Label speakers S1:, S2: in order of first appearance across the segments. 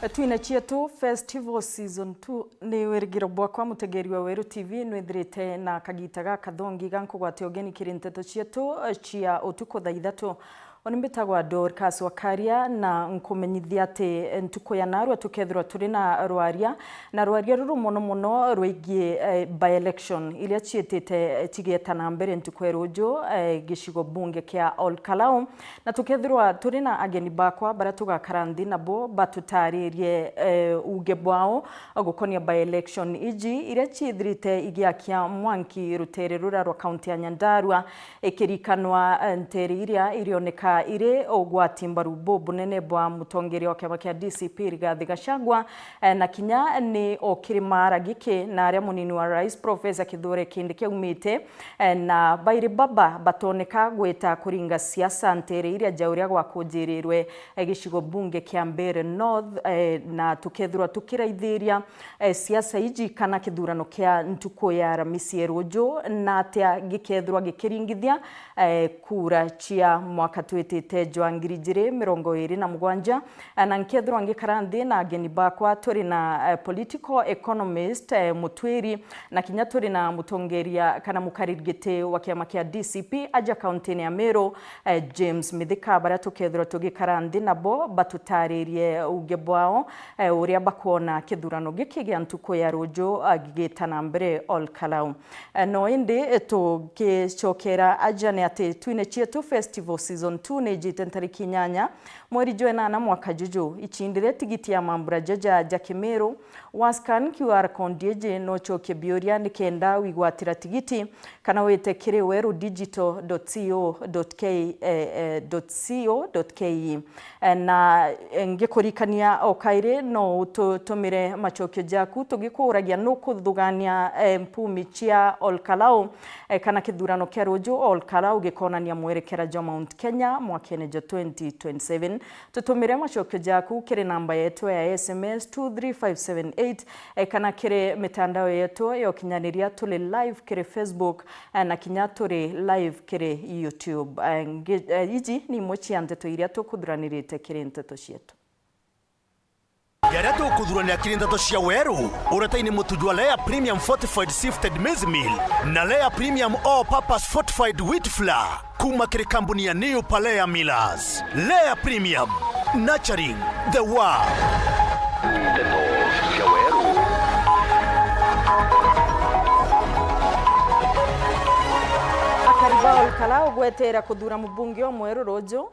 S1: Tuina chietu Festival Season 2 ni werigiro bwakwa mutegeri wa Weru TV nwithirite na kagitaga kathongi gankugwate ogeni kirinteto chietu chia utuko thaa 3 onimbitagwa Dorcas Wakaria na nkumenyithia ati ntuko ya narwa tukethirwa turi na rwaria ruru muno rwigie by election iria chietete tigetana mbere ntuko erojo gishigo bunge kia Olkalau na tukethirwa turi na ageni bakwa bara tugakarandi nabo batutaririe uge bwao gukonia by election iji iria chiithirite igiakia Mwanki rutere rura rwa county ya Nyandarua ikirikanwa nteri iria irioneka ire ogwati mbarubo bunene bwa mutongeri wa kiama kia DCP Rigathi Gachagua na kinya ni okirima gike na aria munini wa rais Professor Kithure Kindiki umite na bairi baba batoneka gweta kuringa siasa ntere iria jauria gwa kujirirwe gishigo bunge kia Mbeere North na tukethirwa tukiraithiria siasa iji kana kithurano kia ntuko ya Ramisi Erojo na atia gikethirwa gikiringithia kura chia mwaka twetete Joangirigire 27 na nkethirwa ngikarandi na ageni bakwa turi na political economist Mutwiri na kinya turi na mutongeria kana mukaririgite wa kiama kia DCP aja county ya Meru James Mithika bara tukethirwa tugikarandi nabo batutaririe uge bwao uria bakuona kithurano giki gia ntuko ya Rojo agigitana mbere Olkalau no indi tugicokera aja ni ati twine chietu Festival Season 2 nejite ntariki 8 mweri Jwenana mwaka juju ichindire tigiti ya mambura jaja Jakimero wascan QR code no choke bioria nikenda wigwatira tigiti kana wete kire weru.digital.co.ke na ngekurikania okaire no utumire machokyo jaku tugikuragia no kuthugania mpumi chia Olkalau kana kithurano kia Rojo Olkalau gikonania mwerekera jo Mount Kenya mwakene jo 2027 tutumire machokyo jaku kire namba yetu ya SMS 23578 kana kire mitandao yetu yo kinyaniria tuli live kire Facebook na kinya tuli live kire YouTube iji ni mochi anteto iria tukudhuranirite kire nteto cietu
S2: Yareto kudhurania kirindato cia Weru uretaini mutujwa Lea Premium Fortified Sifted Maize Meal na Lea Premium All Purpose Fortified Wheat Flour kuma kiri kampuni ya New Palea Millers. Lea Premium, nurturing the world.
S1: Akariba Olkalau gwetera kuthura mubunge wa Mweru Rojo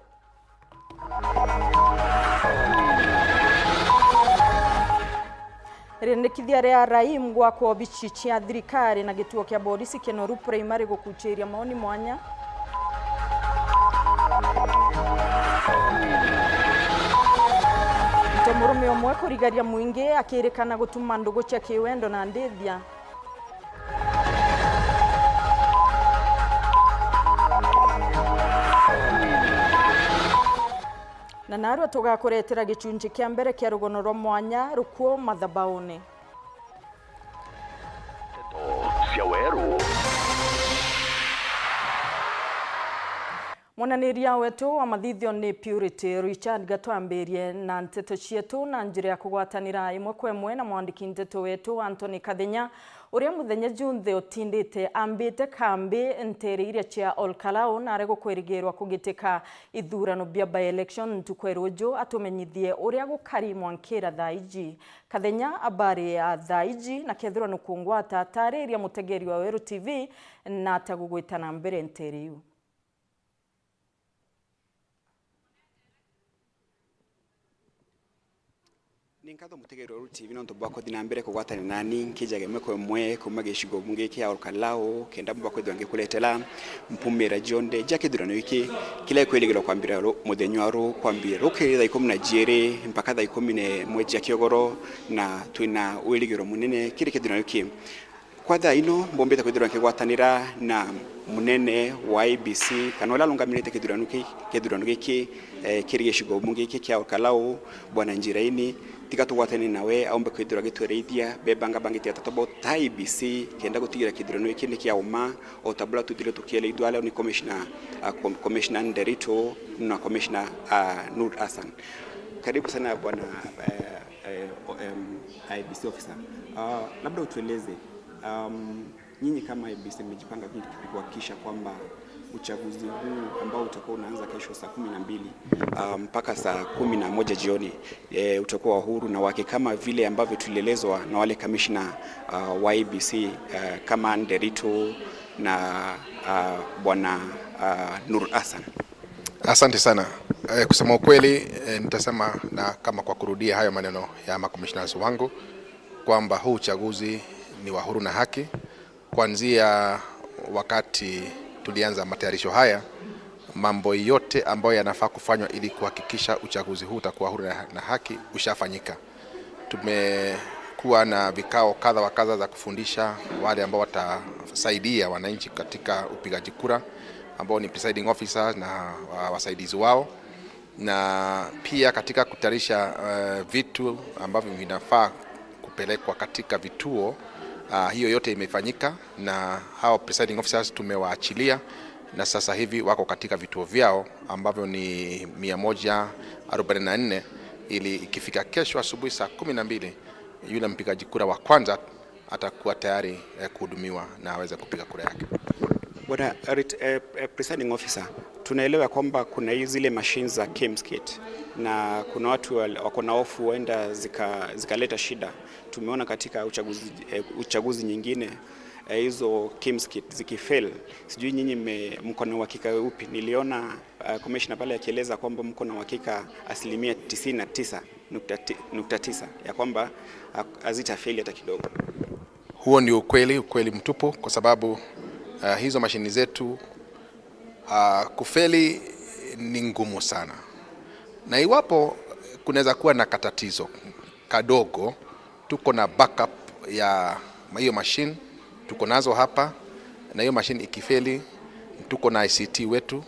S1: Rendekithia ria Raim gwa kwa bichi chia thirikari na gituo kia polisi Kenoru Primary gukuchiria maoni mwanya Murume omwe kurigaria mwingi akirikana gutuma ndugu cia kiwendo na ndithia na narwa tugakuretera gicunji kia mbere kia rugono rwa mwanya rukuo mathabauni Mwananiria wetu wa mathithio ni Purity Richard Gatwambirie na nteto cietu na njira ya kugwatanira imwe kwa imwe na mwandiki nteto wetu Anthony Kathenya uria muthenya junthe utindite ambite kambi ntere iria cia Olkalau na arego kwirigirwa kugitika ithurano bia by election ntuko Rojo atumenyithie uria gukari mwankira thaiji Kathenya abari ya thaiji na kethirwa nukungwata tariria mutegeri wa Weru TV na tagugwitana mbere ntere yu
S3: Ninkatho mutegeri wa Weru TV no tobako thina mbere kugwatana nani nkijage meko mwe kuma gishigo bunge kia Olkalau kenda mbako thwange kuletela mpumira jonde jake durano iki kila kwelегelo kwambira mudenyo aro kwambira rokera 12 mpaka 10 mwezi ya kiogoro na twina weligero munene kile kidurano iki kwa tha ino mbombeta kwithirwa kigwatanira na munene wa IBC kana lungamirite kidurano giki kirige shigo bunge iki kia Olkalau bwana Njiraini tigatugwatani nawe aombe kwithirwa gitwereithia bebanga bangite atatobo ta IBC kenda gutigira kidurano iki ni kia uma o tabla tudire tukiele idwala ni commissioner Nderito na commissioner Nur Hassan. Karibu sana bwana IEBC officer, labda utueleze nyinyi kama IEBC mmejipanga vipi kuhakikisha kwamba uchaguzi huu ambao utakuwa unaanza kesho saa 12 mpaka saa 11 jioni utakuwa huru na wake kama vile ambavyo tulielezwa na wale kamishna wa IEBC kama Nderito na bwana Nur Hassan.
S4: Asante sana. Kusema ukweli, nitasema na kama kwa kurudia hayo maneno ya makomishna wangu kwamba huu uchaguzi ni wa huru na haki. Kuanzia wakati tulianza matayarisho haya, mambo yote ambayo yanafaa kufanywa ili kuhakikisha uchaguzi huu utakuwa huru na haki ushafanyika. Tumekuwa na vikao kadha wa kadha za kufundisha wale ambao watasaidia wananchi katika upigaji kura, ambao ni presiding officers na wasaidizi wao, na pia katika kutayarisha vitu ambavyo vinafaa kupelekwa katika vituo. Hiyo yote imefanyika na hao presiding officers tumewaachilia, na sasa hivi wako katika vituo vyao ambavyo ni 144, ili ikifika kesho asubuhi saa 12 yule mpigaji kura wa kwanza atakuwa tayari kuhudumiwa na aweze kupiga kura yake.
S3: Bwana presiding officer, tunaelewa kwamba kuna zile machines za KIMS-KIT na kuna watu wako na hofu huenda zikaleta shida. Tumeona katika uchaguzi nyingine hizo KIMS-KIT zikifail. Sijui nyinyi mko na uhakika upi? Niliona commissioner pale akieleza kwamba mko na uhakika 99.9 ya kwamba hazitafail hata kidogo.
S4: Huo ni ukweli mtupu, kwa sababu hizo mashini zetu kufeli ni ngumu sana, na iwapo kunaweza kuwa na katatizo kadogo, tuko na backup ya hiyo machine, tuko nazo hapa, na hiyo machine ikifeli tuko na ICT wetu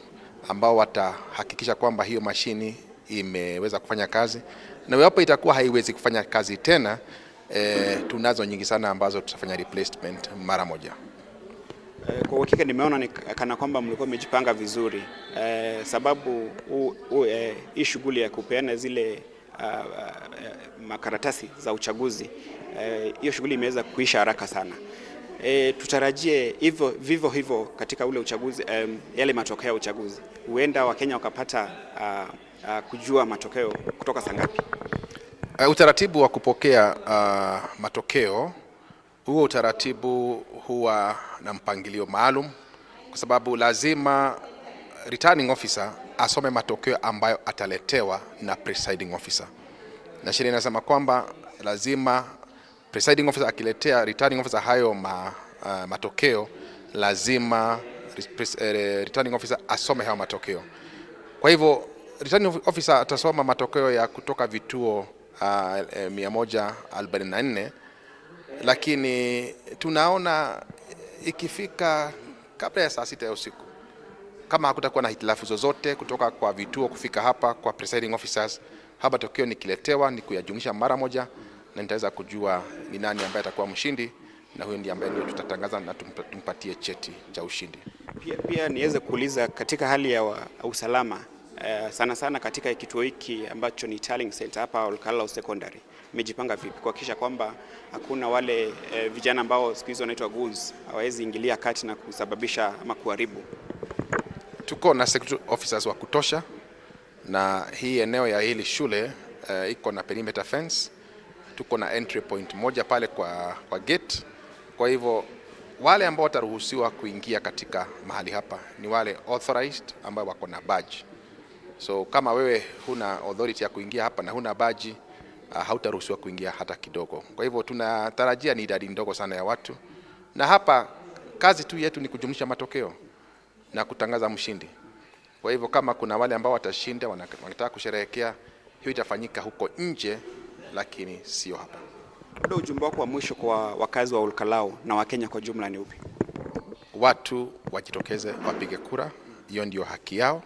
S4: ambao watahakikisha kwamba hiyo mashini imeweza kufanya kazi, na iwapo itakuwa haiwezi kufanya kazi tena, tunazo nyingi sana ambazo tutafanya replacement mara moja.
S3: Kwa uhakika nimeona ni kana kwamba mlikuwa mmejipanga vizuri, sababu hii shughuli ya kupeana zile makaratasi za uchaguzi, hiyo shughuli imeweza kuisha haraka sana. Tutarajie vivyo hivyo katika ule uchaguzi, yale matokeo ya uchaguzi, huenda Wakenya wakapata kujua matokeo kutoka saa ngapi?
S4: Utaratibu wa kupokea matokeo, huo utaratibu huwa na mpangilio maalum, kwa sababu lazima returning officer asome matokeo ambayo ataletewa na presiding officer, na sheria inasema kwamba lazima presiding officer akiletea returning officer hayo matokeo, lazima returning officer asome hayo matokeo. Kwa hivyo returning officer atasoma matokeo ya kutoka vituo 144, lakini tunaona ikifika kabla ya saa 6 ya usiku, kama hakutakuwa na hitilafu zozote kutoka kwa vituo kufika hapa kwa presiding officers, hapa matokeo nikiletewa ni kuyajumlisha mara moja, na nitaweza kujua ni nani ambaye atakuwa mshindi, na huyo ndiye ambaye tutatangaza na tumpatie cheti cha ushindi.
S3: Pia niweze kuuliza katika hali ya usalama, sana sana katika kituo hiki ambacho ni Tallying Center hapa Olkalau Secondary, mmejipanga vipi kuhakikisha kwamba hakuna wale vijana ambao siku hizo wanaitwa goons hawezi ingilia kati na kusababisha ama kuharibu?
S4: Tuko na security officers wa kutosha, na hii eneo ya hili shule iko na perimeter fence. Tuko na entry point moja pale kwa gate. Kwa hivyo wale ambao wataruhusiwa kuingia katika mahali hapa ni wale authorized ambao wako na badge. So kama wewe huna authority ya kuingia hapa na huna badge, hautaruhusiwa kuingia hata kidogo. Kwa hivyo tunatarajia ni idadi ndogo sana ya watu, na hapa kazi tu yetu ni kujumlisha matokeo na kutangaza mshindi. Kwa hivyo kama kuna wale ambao watashinda wanataka kusherehekea, hiyo itafanyika huko nje, lakini sio hapa.
S3: Ndio ujumbe wako wa mwisho kwa wakazi wa Olkalau na Wakenya kwa jumla ni upi?
S4: Watu wajitokeze wapige kura, hiyo ndio haki yao,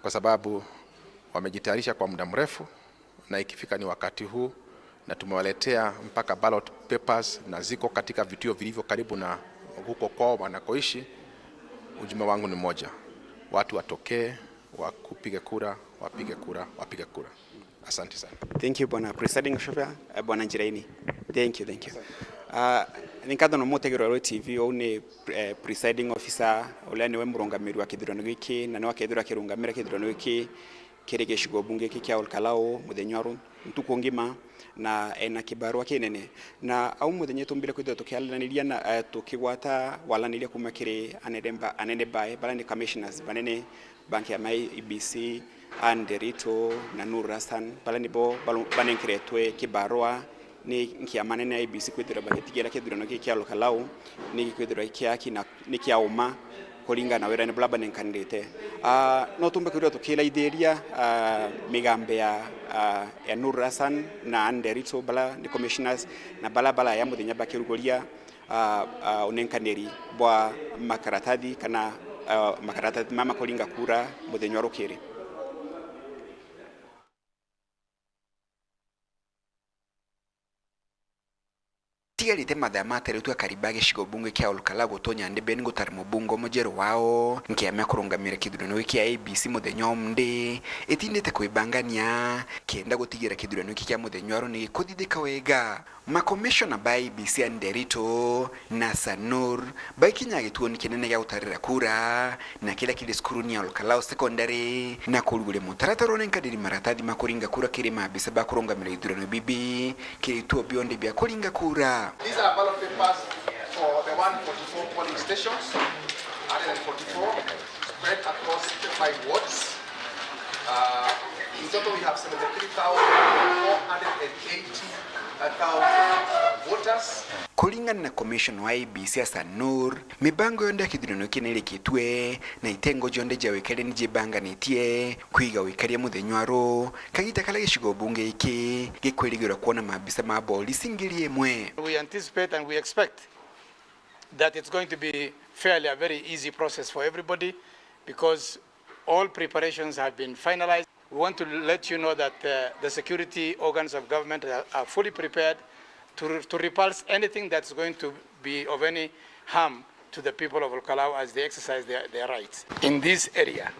S4: kwa sababu wamejitayarisha kwa muda mrefu, na ikifika ni wakati huu, na tumewaletea mpaka ballot papers na ziko katika vituo vilivyo karibu na huko kwao wanakoishi. Ujumbe wangu ni moja: watu watokee, wapige kura, wapige kura, wapige kura. Asante sana.
S3: Thank you bwana presiding officer bwana Njiraini. Thank you. Nikatho no mutegero wa TV one presiding officer ule ni we murongamiri wa kithurano giki na ni wa kithura kirungamira kithurano giki kiri gicigo bunge giki kia Olkalao muthenywaru ntuko ngima na ena kibarua kinene na au muthenya tumbire kwithira tukialaniria na tukigwata walaniria kuma kiri anene bae balani commissioners banene banki ya IEBC Anderito na Nur Hassan balani bo banenkiretwe kibarua ni nkia manene ya IEBC kwithira bagitigera kithurano giki kia Olkalao ni kwithira kiaki na ni kia uma kuringa na wera ni blaba nenkandite no tumbe kwithira tukila ideria migambe ya Nur Hassan na Anderito bala ni commissioners na bala ya muthenya bakirugoria unenkaneri bwa makaratathi kana makaratathi mama kuringa kura muthenya rukiri. Tigarite mathaa materetwe karibage shigo bunge kia Olkalao gotonya ndebe ni gutari mubungo mujero wao nkiamya kurungamira kithurano giki kia IEBC muthenya omde itindite kwibangania kenda gutigira kithurano giki kia muthenya waro ni kuthithika wega makomishona ba IEBC Anderito na Sanur baikinya gituoni kinene gya gutarira kura na kila kile skuru ni Olkalao secondary na kurugure mutarataro nenkadiri maratathi makuringa kura kiri mabisa ba kurungamira kithurano bibi kiri tuo bionde bya kuringa kura.
S4: These are ballot papers for the 144 polling stations, 144 spread across the 5 wards. In total, we have 73,480,000 voters.
S3: Kulingana na commission wa IEBC ya Sanur, mibango yonde kithurano kinene kitwe na itengo jonde jawekere ni jibanga nitie kwiga wikaria muthenywaro kagita kala gishigo bunge iki gikwirigira kuona mabisa maboli singiri emwe.
S5: We anticipate and we expect that it's going to be fairly a very easy process for everybody because all preparations have been finalized. We want to let you know that the security organs of government are fully prepared to repulse anything that's going to be of any harm to the people of Olkalao as they exercise their rights. In this area,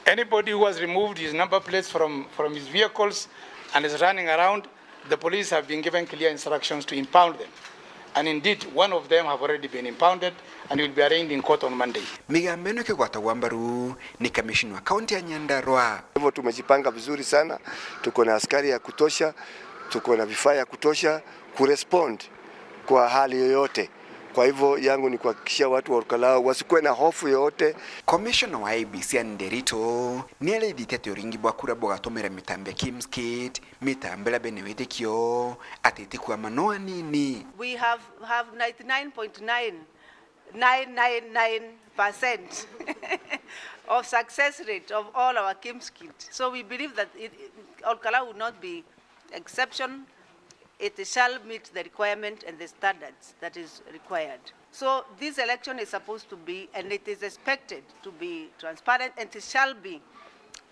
S5: anybody who has removed his number plates from his vehicles and is running around, the police have been given clear instructions to impound them. And indeed, one of them have already been impounded and will be arraigned in court on Monday.
S3: Migambeno kigwata wambaru ni commissioner wa county ya Nyandarua.
S6: Hivyo tumejipanga vizuri sana, tuko na askari ya kutosha, tuko na vifaa ya kutosha kurespond kwa hali yoyote. Kwa hivyo yangu ni kuhakikishia watu wa Olkalao wasikuwe na hofu yoyote.
S3: Commissioner wa IEBC Anderito niele diteto ringi bwa kura bogatomera mitambe Kimskit mitambela benewetekio ateti kwa manoa nini.
S7: We have 99.999% of success rate of all our Kimskit. So we believe that Olkalao will not be exception. It shall meet the requirement and the standards that is required. So this election is supposed to be, and it is expected to be transparent, and it shall be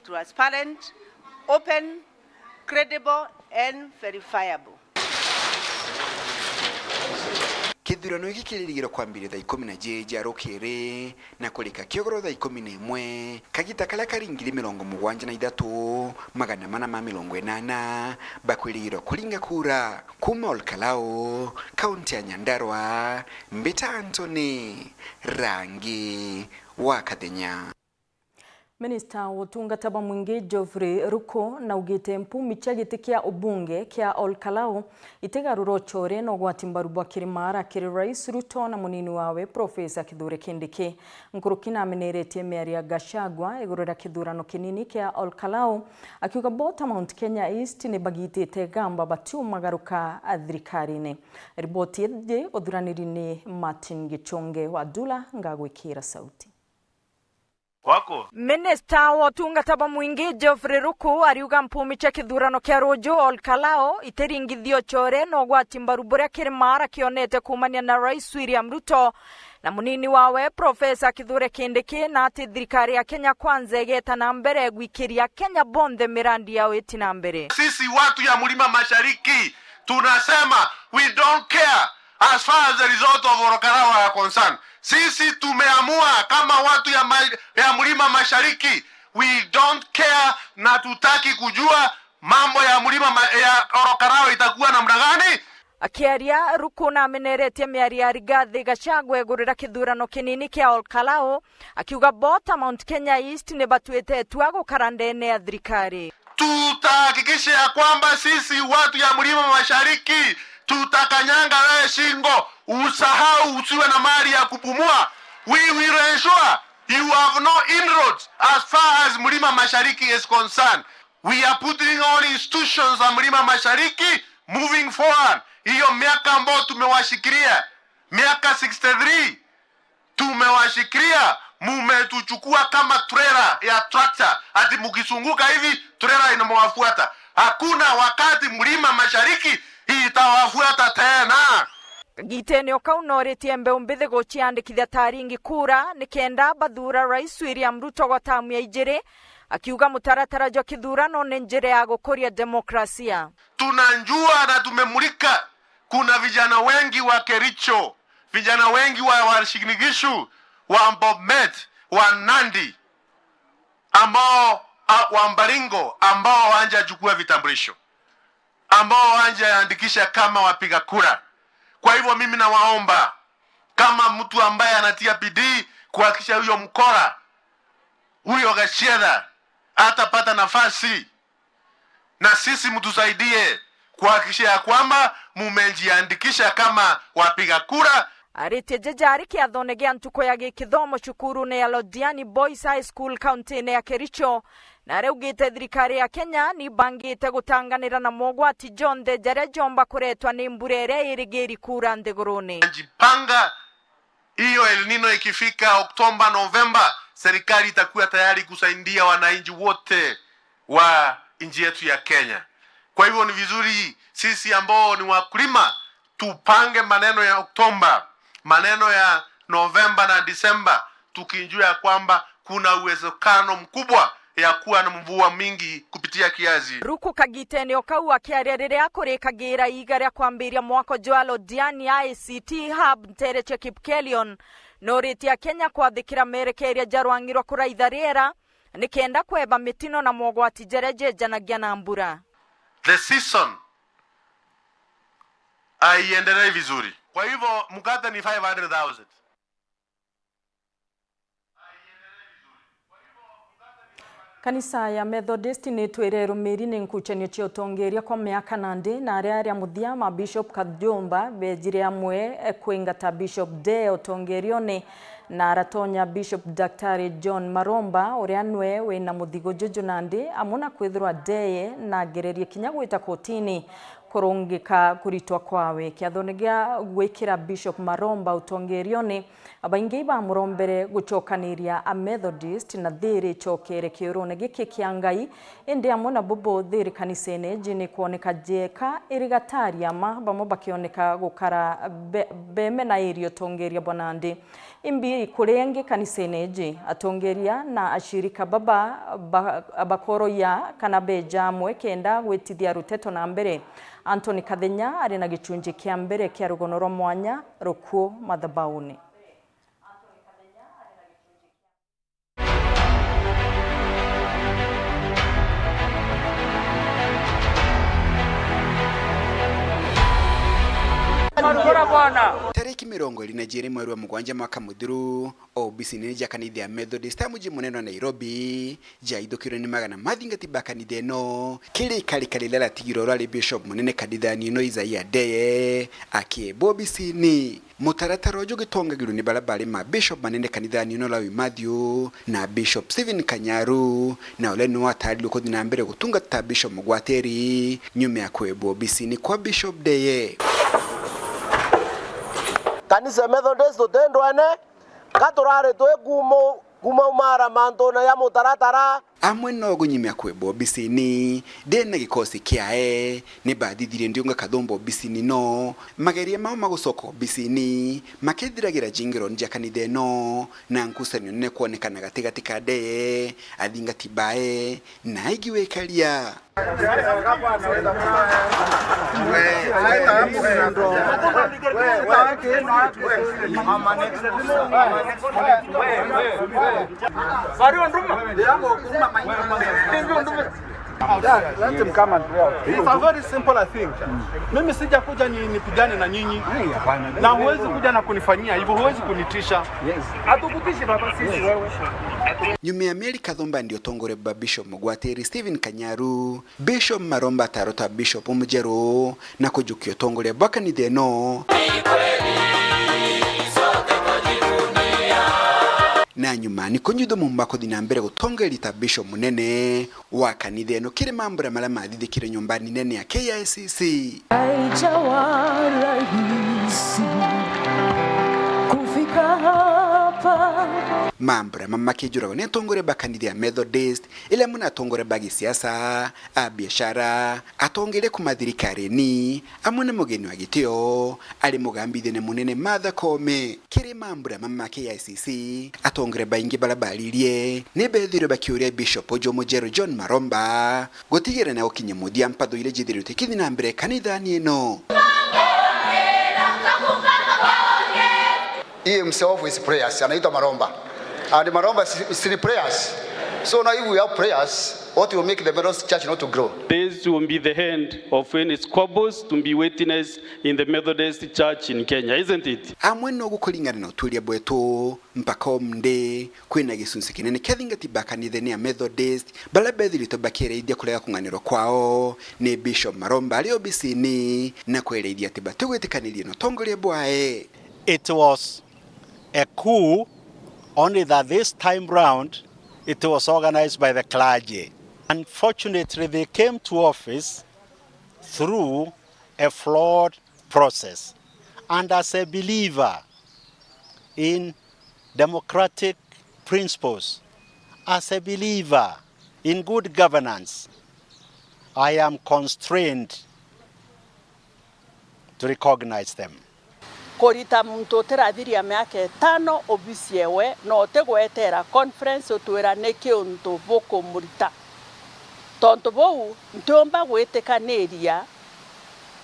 S7: transparent, open, credible, and verifiable.
S3: Kithurano giki kiririgira kwambire thaa 11 rukiri na kulika kiogoro thaa 11 kagita kala karingiri 73 magana mana ma 80 bakwirigira kulinga kura kuma Olkalao kaunti ya Nyandarua. Mbita Anthony Rangi wa Kathenya.
S1: Minista wotungata ba mwingi Geoffrey Ruko na ugite mpumi cha giti kia ubunge kia Olkalao itegaruro chore no gwatimbaru bwa kirimara kiri Rais Ruto na munini wawe Profesa Kithure Kindiki. Nkurukina ameneretie Mary Gachagua igurura kithurano kinini kia Olkalao akiuga bota Mount Kenya East ni bagitite gamba batu magaruka thirikarine. Riboti ye othuraniri ni Martin Gichonge wa Dula ngagwikira sauti.
S8: Wako
S1: Minista wotungata ba mwingi Geoffrey Ruko ariuga mpumi cha kithurano kia Rojo Olkalao iteringithio chore no gwatimbaru buria kirimara kionete kumania na Rais William Ruto na munini wawe Profesa Kithure Kindiki na ati thirikari ya Kenya Kwanza igeta na mbere gwikiria Kenya bonde mirandi yao itina mbere.
S8: Sisi watu ya Mlima Mashariki tunasema we don't care as far as the result of Olkalao are concerned. Sisi tumeamua kama watu ya Mlima Mashariki, we don't care na tutaki kujua mambo ya mlima ya Orokarao itakuwa namna gani?
S1: Akiaria Ruku na ameneretie miario ya Rigathi Gachagua gurira kithurano kinini kia Olkalao akiuga bota Mount Kenya East ni batuite tua gukara ndene ya thirikari.
S8: Tutahakikisha ya kwamba sisi watu ya mlima mashariki tutakanyanga wewe shingo, usahau usiwe na mali ya kupumua. We will ensure you have no inroads as far as mlima mashariki is concerned. We are putting all institutions za mlima mashariki moving forward. Hiyo miaka ambayo tumewashikilia, miaka 63 tumewashikilia, mumetuchukua kama trailer ya tractor, ati mkisunguka hivi trailer inamwafuata. Hakuna wakati mlima mashariki itawafuata tena.
S1: Gitene okaunoretie mbeu mbithi guciandikithia taringi kura nikenda bathura Rais William Ruto gwa tamu ya ijiri, akiuga mutaratara jwa kithurano ni njira ya gukuria demokrasia.
S8: Tunanjua na tumemulika, kuna vijana wengi wa Kericho, vijana wengi wa Warshigishu, wa Bomet, wa Nandi, ambao wa Mbaringo, ambao wanja chukua vitambulisho, ambao wanja andikisha kama wapiga kura. Kwa hivyo mimi nawaomba, kama mtu ambaye anatia bidii kuhakikisha huyo mkora, huyo Gachagua atapata nafasi, na sisi mtusaidie kuhakikisha ya kwamba mumejiandikisha kama wapiga kura.
S1: Arite jejari kia thonege antuko ya gikithomo cukuru ne ya Lodiani Boys High School county ne ya Kericho, na reugite thirikari ya Kenya ni bangite gutanganira na mogwati jonde jare jomba kuretwa ni mburere irigeri kura ndegorone.
S8: Jipanga, hiyo El Nino ikifika Oktoba Novemba, serikali itakuwa tayari kusaidia wananchi wote wa nchi yetu ya Kenya. Kwa hivyo ni vizuri sisi ambao ni wakulima tupange maneno ya Oktoba, maneno ya Novemba na Disemba, tukinjua kwamba kuna uwezekano mkubwa ya kuwa na mvua mingi kupitia kiazi.
S1: Ruku Kagitene okau akiaria riria kurikagira iga ria kwambiria mwako jwa Lodiani ICT Hub Ntereche Kipkelion noritia Kenya kwathikira merekeria jarwangirwa kuraitha riera nikenda kweba mitino na mogwati jereje janagia na mbura.
S8: The season aiendelee vizuri. Kwa hivyo mkate ni 500,000.
S1: Kanisa ya Methodist ni twire rumiri ni nkuchenio cia utongeria kwa miaka nandi na aria muthia Bishop Kajumba bejire amwe kwingata Bishop Day utongerio ni na aratonya Bishop Daktari John Maromba uria nwe wina muthigo juju nandi amuna kwithirwa Day na gererie kinya gwita kotini kurungika kuritwa kwawe kiathonegia gwikira Bishop Maromba utongerio ni abaingi ba murombere gucokaniria a Methodist na thiri chokere kiurone giki kiangai indi amuna bubo thiri kanisene jini kuoneka jeka irigatari ama bamo bakioneka gukara beme na irio tongeria bonandi imbi kurengi kanisene ji atongeria na ashirika baba abakoro ya kana beja mwe kenda gwitithia ruteto na mbere. Anthony Kathenya ari na gichunji kia mbere kia rugonoro mwanya rukuo madhabauni.
S3: Tariki mirongo ilinajiri mweri wa mugwanja mwaka muthiru OBC nija kanitha ya Methodist muji munene wa Nairobi jaithukirwe ni magana mathingati ba kanitha no kiri kalilela tigiro rwari Bishop munene kanitha nino Isaiah Deye akiebo OBC ni mutaratara ujo gitongagirwe ni barabara ma Bishop manene kanitha nino Lawi Matthew na Bishop Stephen Kanyaru na ole no atari luko dina mbere gutungata Bishop Mugwateri nyume ya kwebo OBC ni kwa Bishop Deye.
S9: Kanisa Methodist utendwane katurare twe gumo mara mantona ya mutaratara
S3: amwe no gunyimya kwebo bisini dena gikosi kiae ni bathithire ndiunga kathombo bisini no mageria mao magusoko bisini makethiragira jingiro nja kanithe no na nkusanyo ne kuonekana gatigati ka Deye athingati bae na igiwekaria
S10: Let him come and pray. It's a very simple thing. Mimi sija kuja nipigane na nyinyi. Na huwezi kuja na kunifanyia hivyo, huwezi kunitisha. Yes. Atukutishi baba sisi wewe.
S3: Nyuma ya Mary Kathumba ndio tongore ba Bishop Mugwateri Stephen Kanyaru, Bishop Maromba tarota Bishop Mujero na kujukio tongore bakanithe no. Na nyuma ni kunyudo mumbako dinambere gutongera ta Bishop munene wa kanithe no kire mambura mala mathithikire nyumbani nene ya KICC. Kufika hapa mambura mama kijura ne tongore bakanithe ya Methodist ile muna tongore bagi siasa a biashara atongere kumathirikari ni amuna mugeni wa gitio ali mugambithe ne munene Martha Koome kire mambura mama KICC atongere baingi balabalirie ne bethiro bakiuria Bishop Ojo Mujero John Maromba gotigere na okinye mudia mpado ile jidhiru tekithina na mbere kanitha ni no.
S11: Himself is prayers, anaitwa Maromba. And Maromba is three prayers. So now if we have prayers, what will make the Methodist Church not to grow?
S12: This will be the hand of any squabbles to be witnessed in the Methodist Church in Kenya, isn't it?
S3: Amweno gukulingana na utulia bwetu mpaka omde kwina gisunse kinene kethinga bakanithe ni ya Methodist bala bethiri to bakire idia kulega kunganiro kwao ni Bishop Maromba ali obisini na kweleithia tiba tugwitikanithie no tongoria bwae.
S13: It was a coup, only that this time round it was organized by the clergy. Unfortunately, they came to office through a flawed process. And as a believer in democratic principles, as a believer in good governance, I am constrained to recognize them.
S14: Korita muntu terathiria miaka 5 obisiewe no tegwetera conference otwera neki untu boko murita tonto bou ntomba gwitikaniria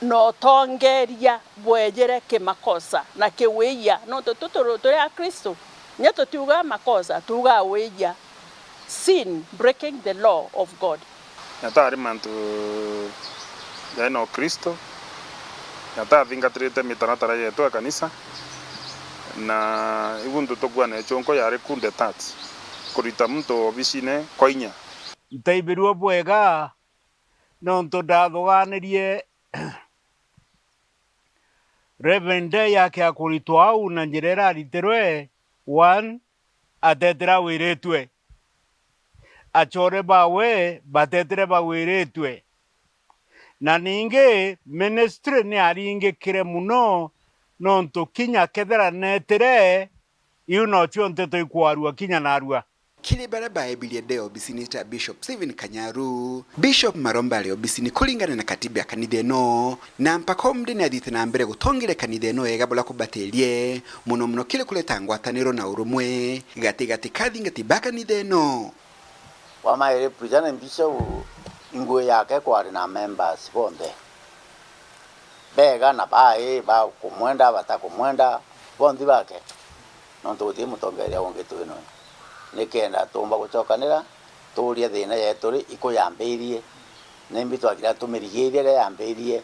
S14: no tongeria bwejere ke makosa na ke weya no tutoro ya Kristo nyeto tuga makosa tuga weya sin breaking the law of God.
S15: Natari mantu no Kristo Nata thingatirite mitaratara yetu ya kanisa na ibundu tugwane chonko yare kunde tats kurita muntu obisine koinya
S13: ntaibirwo bwega no ntodathoganirie Reverend yake akuritwa au na njirera riterwe one atetera wiretwe achore bawe batetere bawiretwe na ninge ministry ni aringe kire muno nonto kinya kethera netere yuno chonte to ikwarua kinya narua
S3: kile baraba ebilie deo bisini ta Bishop Stephen Kanyaru Bishop Maromba leo bisini kulingana na katibu ya kanithe no na mpaka omdini adite na mbere gutongire kanithe no egabula kubatelie muno kile kuleta ngwataniro na urumwe gati kathinga bakanithe no
S16: wama represent Bishop ingwe yake kwa na members bonde bega na bae ba kumwenda batakumwenda bondi bake nonto uti mutongeria wonge tuino nikenda tumba gucokanira turia thina yetu ikuyambirie nembi twagira tumirigirie yambirie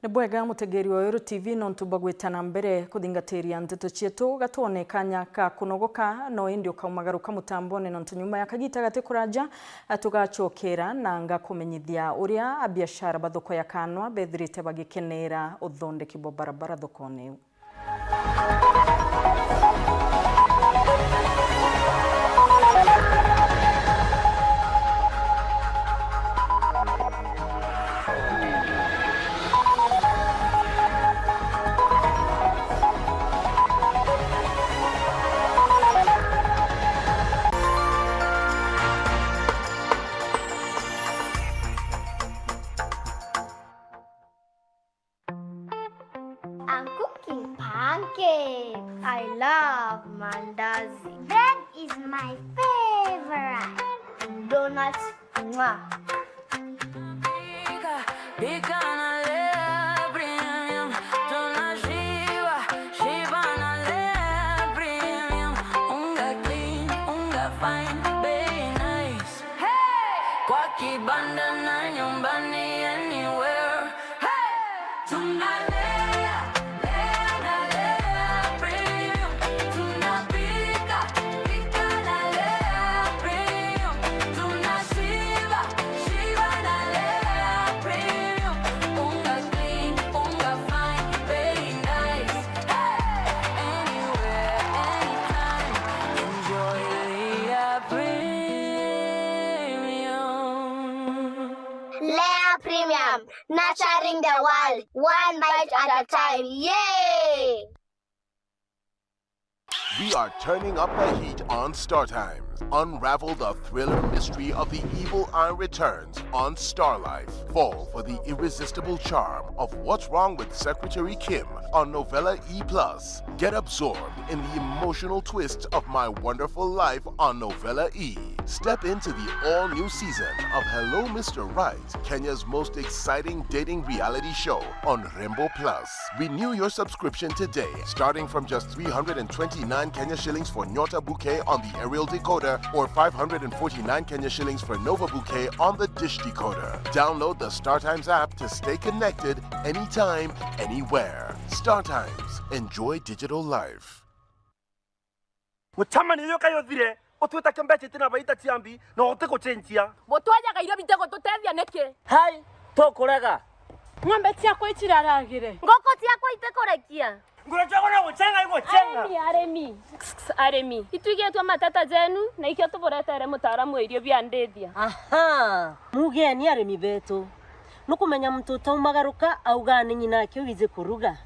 S1: Nebwega mutegeri wa Wero TV no ntubagwetana mbere kuthingateria nteto cietu gatone kanya ka kunogoka no indi ukaumagaruka mutambone no nyuma ya kagita gate kuraja atugacokera na nga kumenyithia uria abiashara bathoko ya kanwa bethirite bagikenera uthondeki bo barabara thokone.
S17: I'm cooking pancakes. I love mandazi. Bread is my favorite. Donuts, mwah.
S18: kibanda na nyumbani, anywhere. Hey! Tunalea, lea na lea premium. Tunapika, pika na lea premium. Tunashiba, shiba na lea premium. Unga clean, unga fine, very nice. Hey! Anywhere, anytime, enjoy Lea Premium.
S17: Lea Premium, nurturing the world, one bite at a time. Yay!
S19: We are turning up the heat on Star Times. Unravel the thriller mystery of the evil eye returns on Star Life. Fall for the irresistible charm of What's Wrong with Secretary Kim on Novella E+. Get absorbed in the emotional twists of My Wonderful Life on Novella E. Step into the all-new season of Hello Mr. Right, Kenya's most exciting dating reality show on Rainbow Plus. Renew your subscription today, starting from just 329 Kenya shillings for Nyota Bouquet on the aerial decoder or 549 Kenya shillings for Nova Bouquet on the dish decoder. Download the StarTimes app to stay connected anytime, anywhere. StarTimes. Enjoy digital life.
S9: Mutamani yoka yothire otuta kembeche tina baita tiambi na oteko chenjia
S14: Botwaja gaira bitego tutethia neke.
S9: hai tokorega
S14: Ng'ombe ciakwa itiraragire.
S17: Ngoko ciakwa itekorekia.
S9: Ngurachagwo na guchenga iko chenga.
S14: Aremi. Ituigetwa matata jenu na ikio tuboretere mutaaramu wa irio bia ndethia.
S20: Aha. Mugeni aremi betu. Nukumenya mtoto umagaruka auga ni nyina kyo wize kuruga.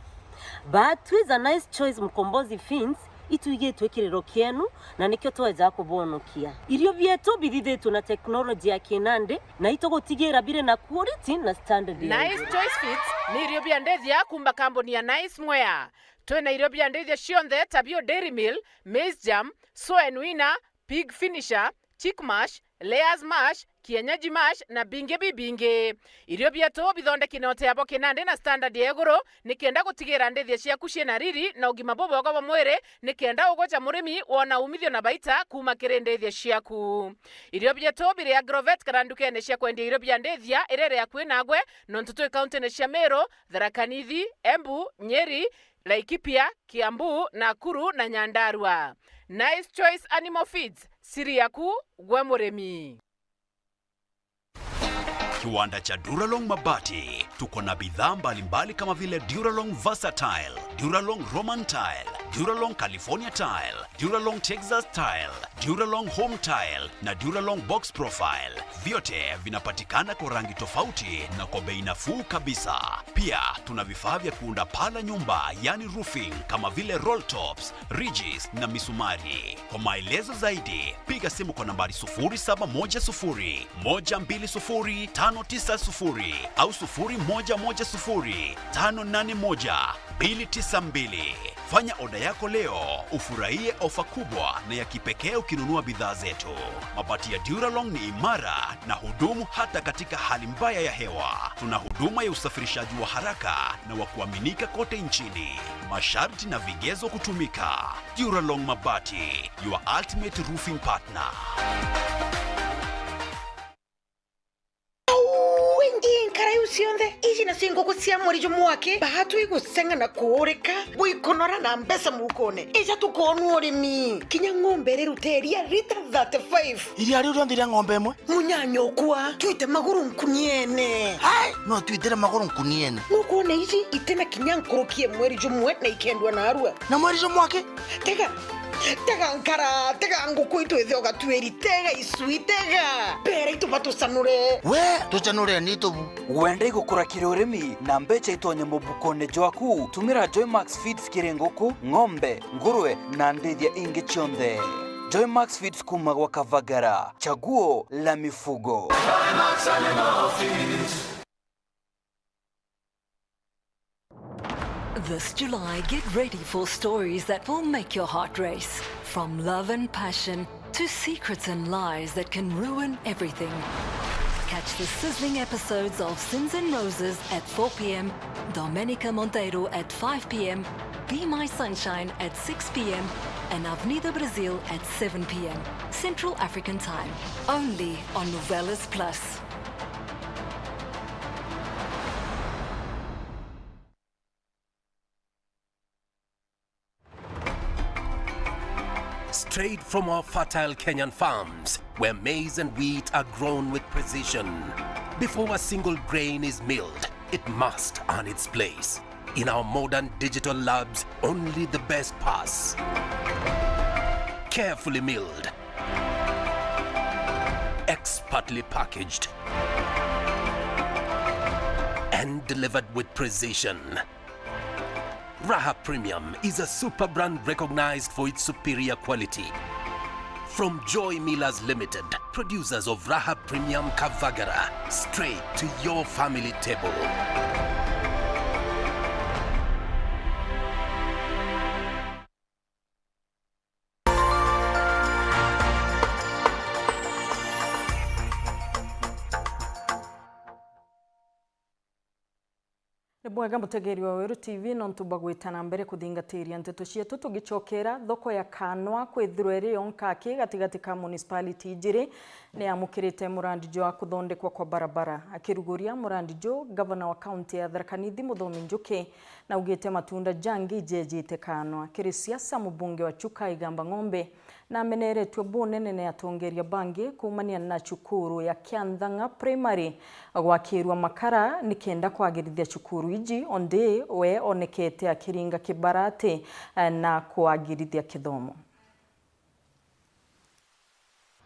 S20: But with a nice choice mkombozi fins ituigetwe kirero kienu na nikyo tweza kubonokia. Irio bietu bithithetwo na teknoloji ya kinande na itogotigera bire na quality na standard.
S21: Nice Choice Fits ni irio bia ndethia kumba kambuni ya Nice Mwea. Twena irio bia ndethia cionthe tabio Dairy Mill, Maize Jam, Soy Wina, Pig Finisher, Chick Mash, Layers Mash, Kienyeji Mash na binge bibinge. Irio bietu bithondeki note abo kinande na standard ya iguru nikenda gutigira ndethia ciaku ciena riri na ugima bobogo wa mwire nikenda ugocha murimi wona umithio na baita kuma kiri ndethia ciaku. Irio bietu biri Agrovet karandukene cia kwendia irio bia ndethia irere ya kwinagwe nontutu county ne cia Meru, Tharaka Nithi, Embu, Nyeri, Laikipia, Kiambu, Nakuru na Nyandarua. Nice Choice Animal Feeds, siri yaku gwe murimi.
S22: Kiwanda cha Duralong Mabati, tuko na bidhaa mbalimbali kama vile Duralong Versatile, Duralong Roman Tile, Duralong California Tile, Duralong Texas Tile, Duralong Home Tile na Duralong Box Profile. Vyote vinapatikana kwa rangi tofauti na kwa bei nafuu kabisa. Pia tuna vifaa vya kuunda pala nyumba, yani roofing, kama vile roll tops, ridges na misumari. Kwa maelezo zaidi, piga simu kwa nambari 0710 120 590 au 0110 581 292. Fanya oda yako leo, ufurahie ofa kubwa na ya kipekee ukinunua bidhaa zetu. Mabati ya Duralong ni imara na hudumu hata katika hali mbaya ya hewa. Tuna huduma ya usafirishaji wa haraka na wa kuaminika kote nchini. Masharti na vigezo kutumika. Duralong Mabati, your ultimate roofing partner.
S23: Sionde iji na singo kusia morijo mwake bahatu igusenga na kuoreka buikonora na mbesa mukone ija tukonu orimi kinya ng'ombe rero teria lita 35
S9: iri ari urondira ng'ombe mwe
S23: munyanyo kwa tuite maguru nkuniene
S9: hai no tuitera maguru nkuniene
S23: nukone iji itena kinya nkorokie mwerijo mwe na ikendwa na arua
S9: na mwerijo mwake
S23: tega nkara tega ngukuito ithioga tueri tega isui tega pera itupato sanure
S9: we tuchanure nitobu
S24: wende igukura kirurimi na mbecha itonye mubukone jwaku tumira Joymax Feeds kirengoku ng'ombe ngurwe na ndethia ingi chionde. Joymax Feeds kuma kwa Kavagara, chaguo la mifugo. Joymax Animal Feeds.
S25: This July, get ready for stories that will make your heart race. From love and passion to secrets and lies that can ruin everything. Catch the sizzling episodes of Sins and Roses at 4 p.m, Domenica Monteiro at 5 p.m, Be My Sunshine at 6 p.m, and Avenida Brazil at 7 p.m. Central African Time, only on Novelas Plus.
S2: Straight from our fertile Kenyan farms, where maize and wheat are grown with precision. Before a single grain is milled, it must earn its place. In our modern digital labs, only the best pass. Carefully milled, expertly packaged, and delivered with precision. Raha Premium is a super brand recognized for its superior quality. From Joy Millers Limited, producers of Raha Premium Kavagara, straight to your family table.
S1: Mwega mutegeri wa Weru TV nontuba gwitana mbere kuthingatĩria nteto cietu tugicokera thoko ya Kanwa kwithirwo iri yonkaki gatigati ka municipality ijiri ni amukirite murandijo wa kuthondekwa kwa barabara akiruguria murandijo governor wa county ya Tharaka Nithi Muthomi Njuki na ugite matunda jangi ijejite Kanwa kiri siasa mubunge wa Chuka Igamba Ng'ombe na ameneretwe bunene ne atongeria bangi kumania na cukuru ya Kianthanga Primary gwakirwa makara nikenda kwagirithia cukuru iji onde we onekete akiringa kibarate na kwagirithia kithomo.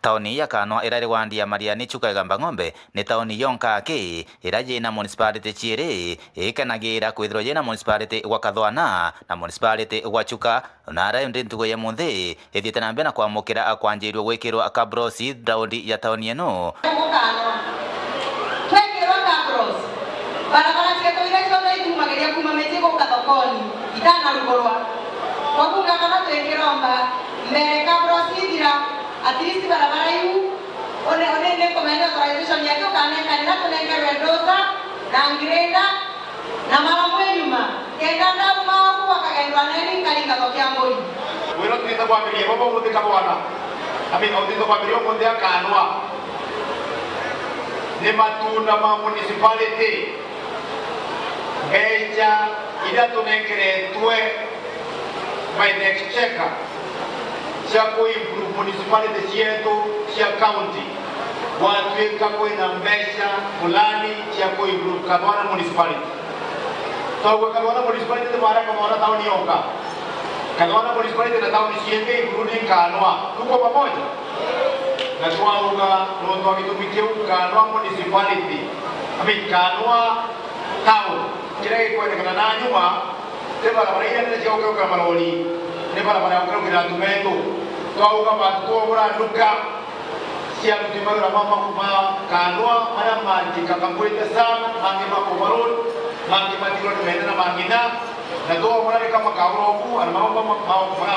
S4: Taoni ya Kanwa irari wandia Mariani Chuka Igamba Ng'ombe ni taoni yonkaki iraje na municipality chiere ikanagira kwithirwo yena municipality wa Kathwana na municipality wa Chuka na ara ndintugo ya munthe ithiete na mbena kwamukira akwanjirwo gwikirwo akabrosi daundi ya taoni eno
S5: twekirwo akabrosi barabara cietu iria ciothe ikumagiria kuma Mexico Kathokoni itanarugorwa kwakuga kana twekiromba mbere kabrosi ithira at least barabara yu one komendo authorization yake kaneka na tunengerwe doza na ngreda na mara mwema kenda na mawu wakagendwa neni kalika tokea mboi
S8: wero twita kwa milia babo muthika bwana audito kwa milia munde ya Kanwa ni matunda ma municipality eja ila tunengeretwe by the exchequer cia kuimprove municipality cietu cia county watwika kwina mbeca fulani cia kuimprove Kathwana municipality togwe Kathwana municipality mara kama tauni yonka Kathwana municipality na tauni cienge including Kanwa tuko pamoja na twauga no twagitumikie Kanwa municipality Kanwa town kile kwenda na nyuma teba barabara ile cia uka maroli ne barabara ya uka tumendo twauga batugura nduka cia mtimagura mama kuma Kanwa mara manjika kambwete sana mangi makomarol mangi matiro mena mangina na to mara kama karoku ana mama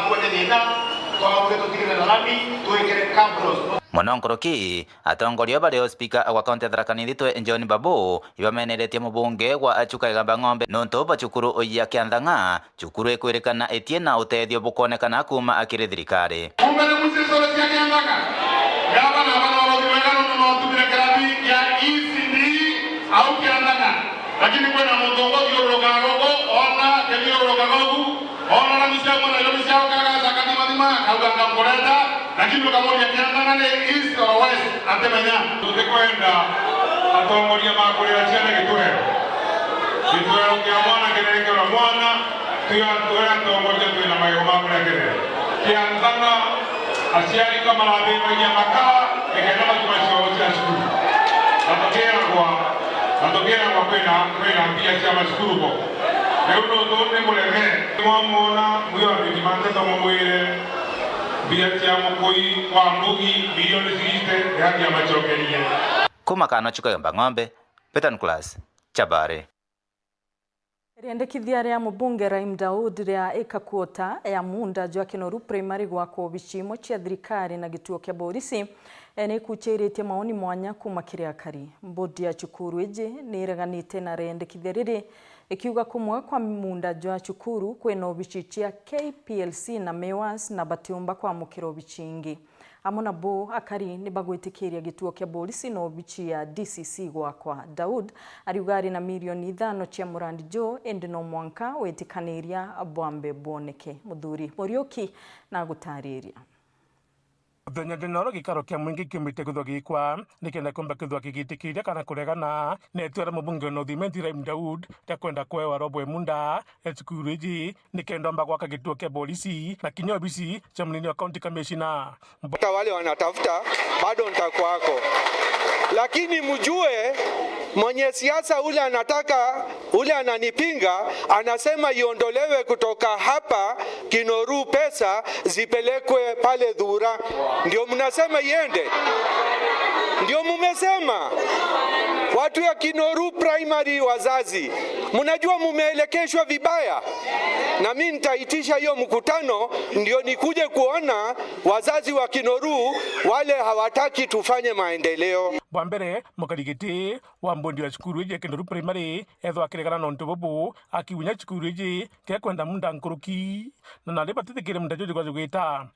S8: kwende dina twauga tutikira na lami tuikere kabros
S4: Mononkoroki atongoria bari speaker wa county ya Tharaka Nithi twe John Babu ibameneretie mubunge wa Chuka Igamba Ng'ombe nonto bacukuru ya Kianthanga cukuru ekwirikana etie na utethio bukonekana kuma akiri thirikari
S8: Ungana musisolo cia Kianthanga gaba na bana wabimagano no tumira karabi ya ECD au Kianthanga lakini kuna mtongozi yorogago ona yorogago ona na misiamo na misiamo kaga zakati madima kauga kamboreta lakini kama ya Kianthanga ni east or west atemenya tutekwenda atongoria makurira ciana gitwero kia mwana kirengera mwana tuya atongoria twina mayo makurira kirere Kianthanga aciari kama rabimagia makaa egena matumacio cia cukuru atokera kwina mbia cia macukuru bo rĩu no tũne mũreme mwamona mwĩwambĩti mamwĩre mbia cia mũkũi wa mũgi milioni 60 yakia macokerie
S4: kuma Kanwa Chuka Igamba Ng'ombe Peter Nicholas Chabare
S1: Riandikithia ria mubunge Raim Daud ria ikakuota ya munda jwa Kinoru Primary gwako bicimo cia thirikari na gituo kia borisi ni kuchiritie maoni mwanya kuma kiria kari mbodi ya cukuru iji ni ireganite na riandikithia riri ikiuga kumwe kwa munda jwa chukuru kwena obichichia KPLC na MEWAS na batiumba kwa mukiro bichingi. Amona bo akari ni bagwitikiria gituo kia polisi no bichia DCC gwakwa. Daud ariugari na milioni 5 cia murandi jo ende no mwanka wetikaniria bwambe boneke. Muthuri Morioki na gutariria.
S6: Thenya dinoro gikaro kia mwingi kimite kuthwa gikwa nikenda komba kuthwa kigitikiria kana kuregana netwara mubunge no thimenti Raim Daud takwenda kwewa robo munda etukuru iji nikenda mba gwaka gituo kia polisi na kinyobisi cha mnini wa county commissioner.
S7: Wale wanatafuta bado nitakwako, lakini mjue mwenye siasa ule anataka, ule ananipinga, anasema iondolewe kutoka hapa Kinoru, pesa zipelekwe pale Dhura. Ndio mnasema iende? Ndio mumesema? Watu ya Kinoru primary wazazi, mnajua mumeelekeshwa vibaya, na mimi nitaitisha hiyo mkutano ndio nikuje kuona wazazi wa Kinoru wale hawataki tufanye maendeleo.
S6: Bwambere mukarigiti wa mbondi wa chukuru ya Kinoru primary etho akiregana no ntobobu akiunya chukuru iji kia kwenda munda nkuruki na nalipa titikire munda jojo kwa jugita.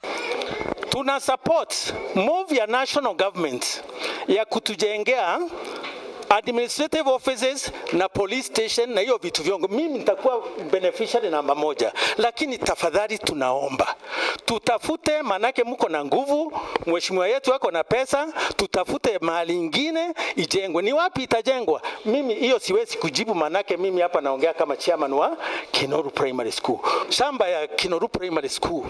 S10: Tuna support move ya national government ya kutujengea administrative offices na police station na hiyo vitu vyongo. Mimi nitakuwa beneficiary namba 1, lakini tafadhali tunaomba tutafute, manake mko na nguvu, mheshimiwa yetu wako na pesa, tutafute mahali ingine ijengwe. Ni wapi itajengwa? Mimi hiyo siwezi kujibu, manake mimi hapa naongea kama chairman wa Kinoru Primary School. Shamba ya Kinoru Primary School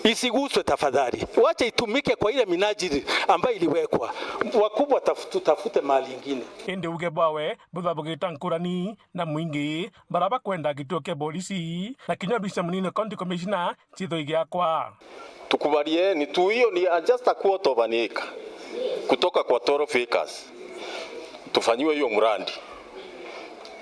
S10: isiguswe tafadhali. Wacha itumike kwa ile minajili ambayo iliwekwa. Wakubwa tutafute mahali ingine.
S6: Ende uge bawe buthabugita nkurani na mwingi baraba kwenda gituo kia polisi na kinyobisa mnini county commissioner chitho igiakwa.
S11: Tukubalie ni tu hiyo ni just a quarter of an acre kutoka kwa 12 acres. Tufanyiwe hiyo mradi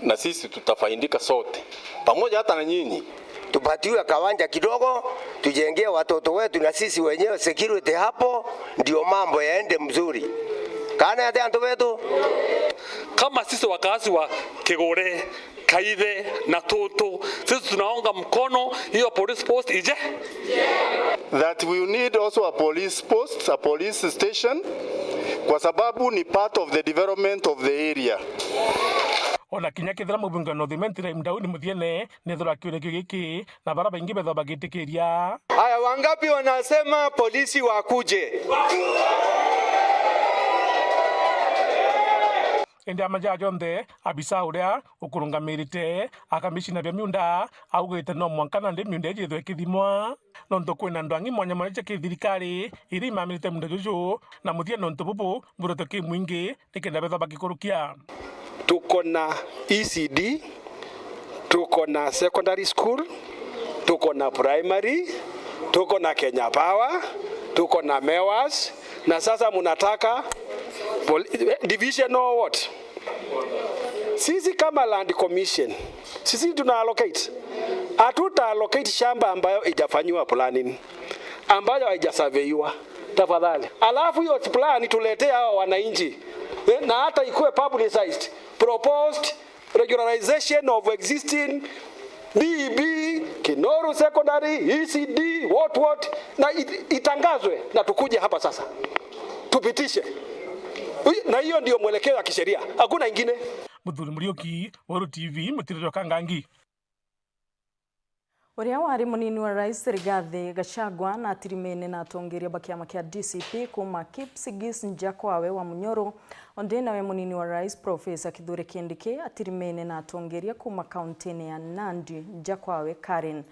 S11: na sisi tutafaidika sote pamoja, hata na nyinyi.
S12: Tupatiwe kawanja kidogo, tujengee watoto wetu na sisi wenyewe security hapo, ndio mambo yaende mzuri. Kana ya tanto wetu
S26: kama sisi wakazi wa Kigore, Kaithe na Toto, sisi tunaunga mkono hiyo police post ije.
S11: That we need also a police post, a police station, kwa sababu ni part of the development of the area.
S6: Ona kinya kithira mubunge no thimenti Raim Daud muthiene nethura kiure giki na baraba ingi betho bagitikiria.
S7: Haya, wangapi wanasema polisi wakuje?
S6: Ende amaja jonde abisa uria ukurungamirite akamishina bya miunda augite no mwankana ndi miunda jethwe kithimwa no ndokwena ndwangi mwanya mwanya kithirikari iri mamirite munda jojo na muthia no ntobubu buroto ki mwingi nikenda betho bagikurukia.
S7: Tuko na ECD, tuko na secondary school, tuko na primary, tuko na Kenya Power, tuko na MEWAS, na sasa munataka division or what? Sisi kama land commission, sisi tuna allocate. Atuta allocate shamba ambayo haijafanywa planning, ambayo haijasurveyiwa. Tafadhali. Alafu hiyo plan tuletea hao wananchi. Na hata ikuwe publicized. Proposed regularization of existing DB, Kinoru Secondary, ECD, what, na itangazwe na tukuje hapa sasa. Tupitishe. Na hiyo ndio mwelekeo wa kisheria. Hakuna ingine.
S6: Muthuri Morioki, Woro TV, Mutiriro Kangangi.
S1: Uria wari munini wa Rais Rigathi Gachagua na atirimene na atongeria bakiama kia DCP kuma Kipsigis Njakwawe wa Munyoro onde nawe munini wa Rais Professor Kithure Kindiki atirimene na atongeria kuma kauntini ya Nandi Njakwawe Karen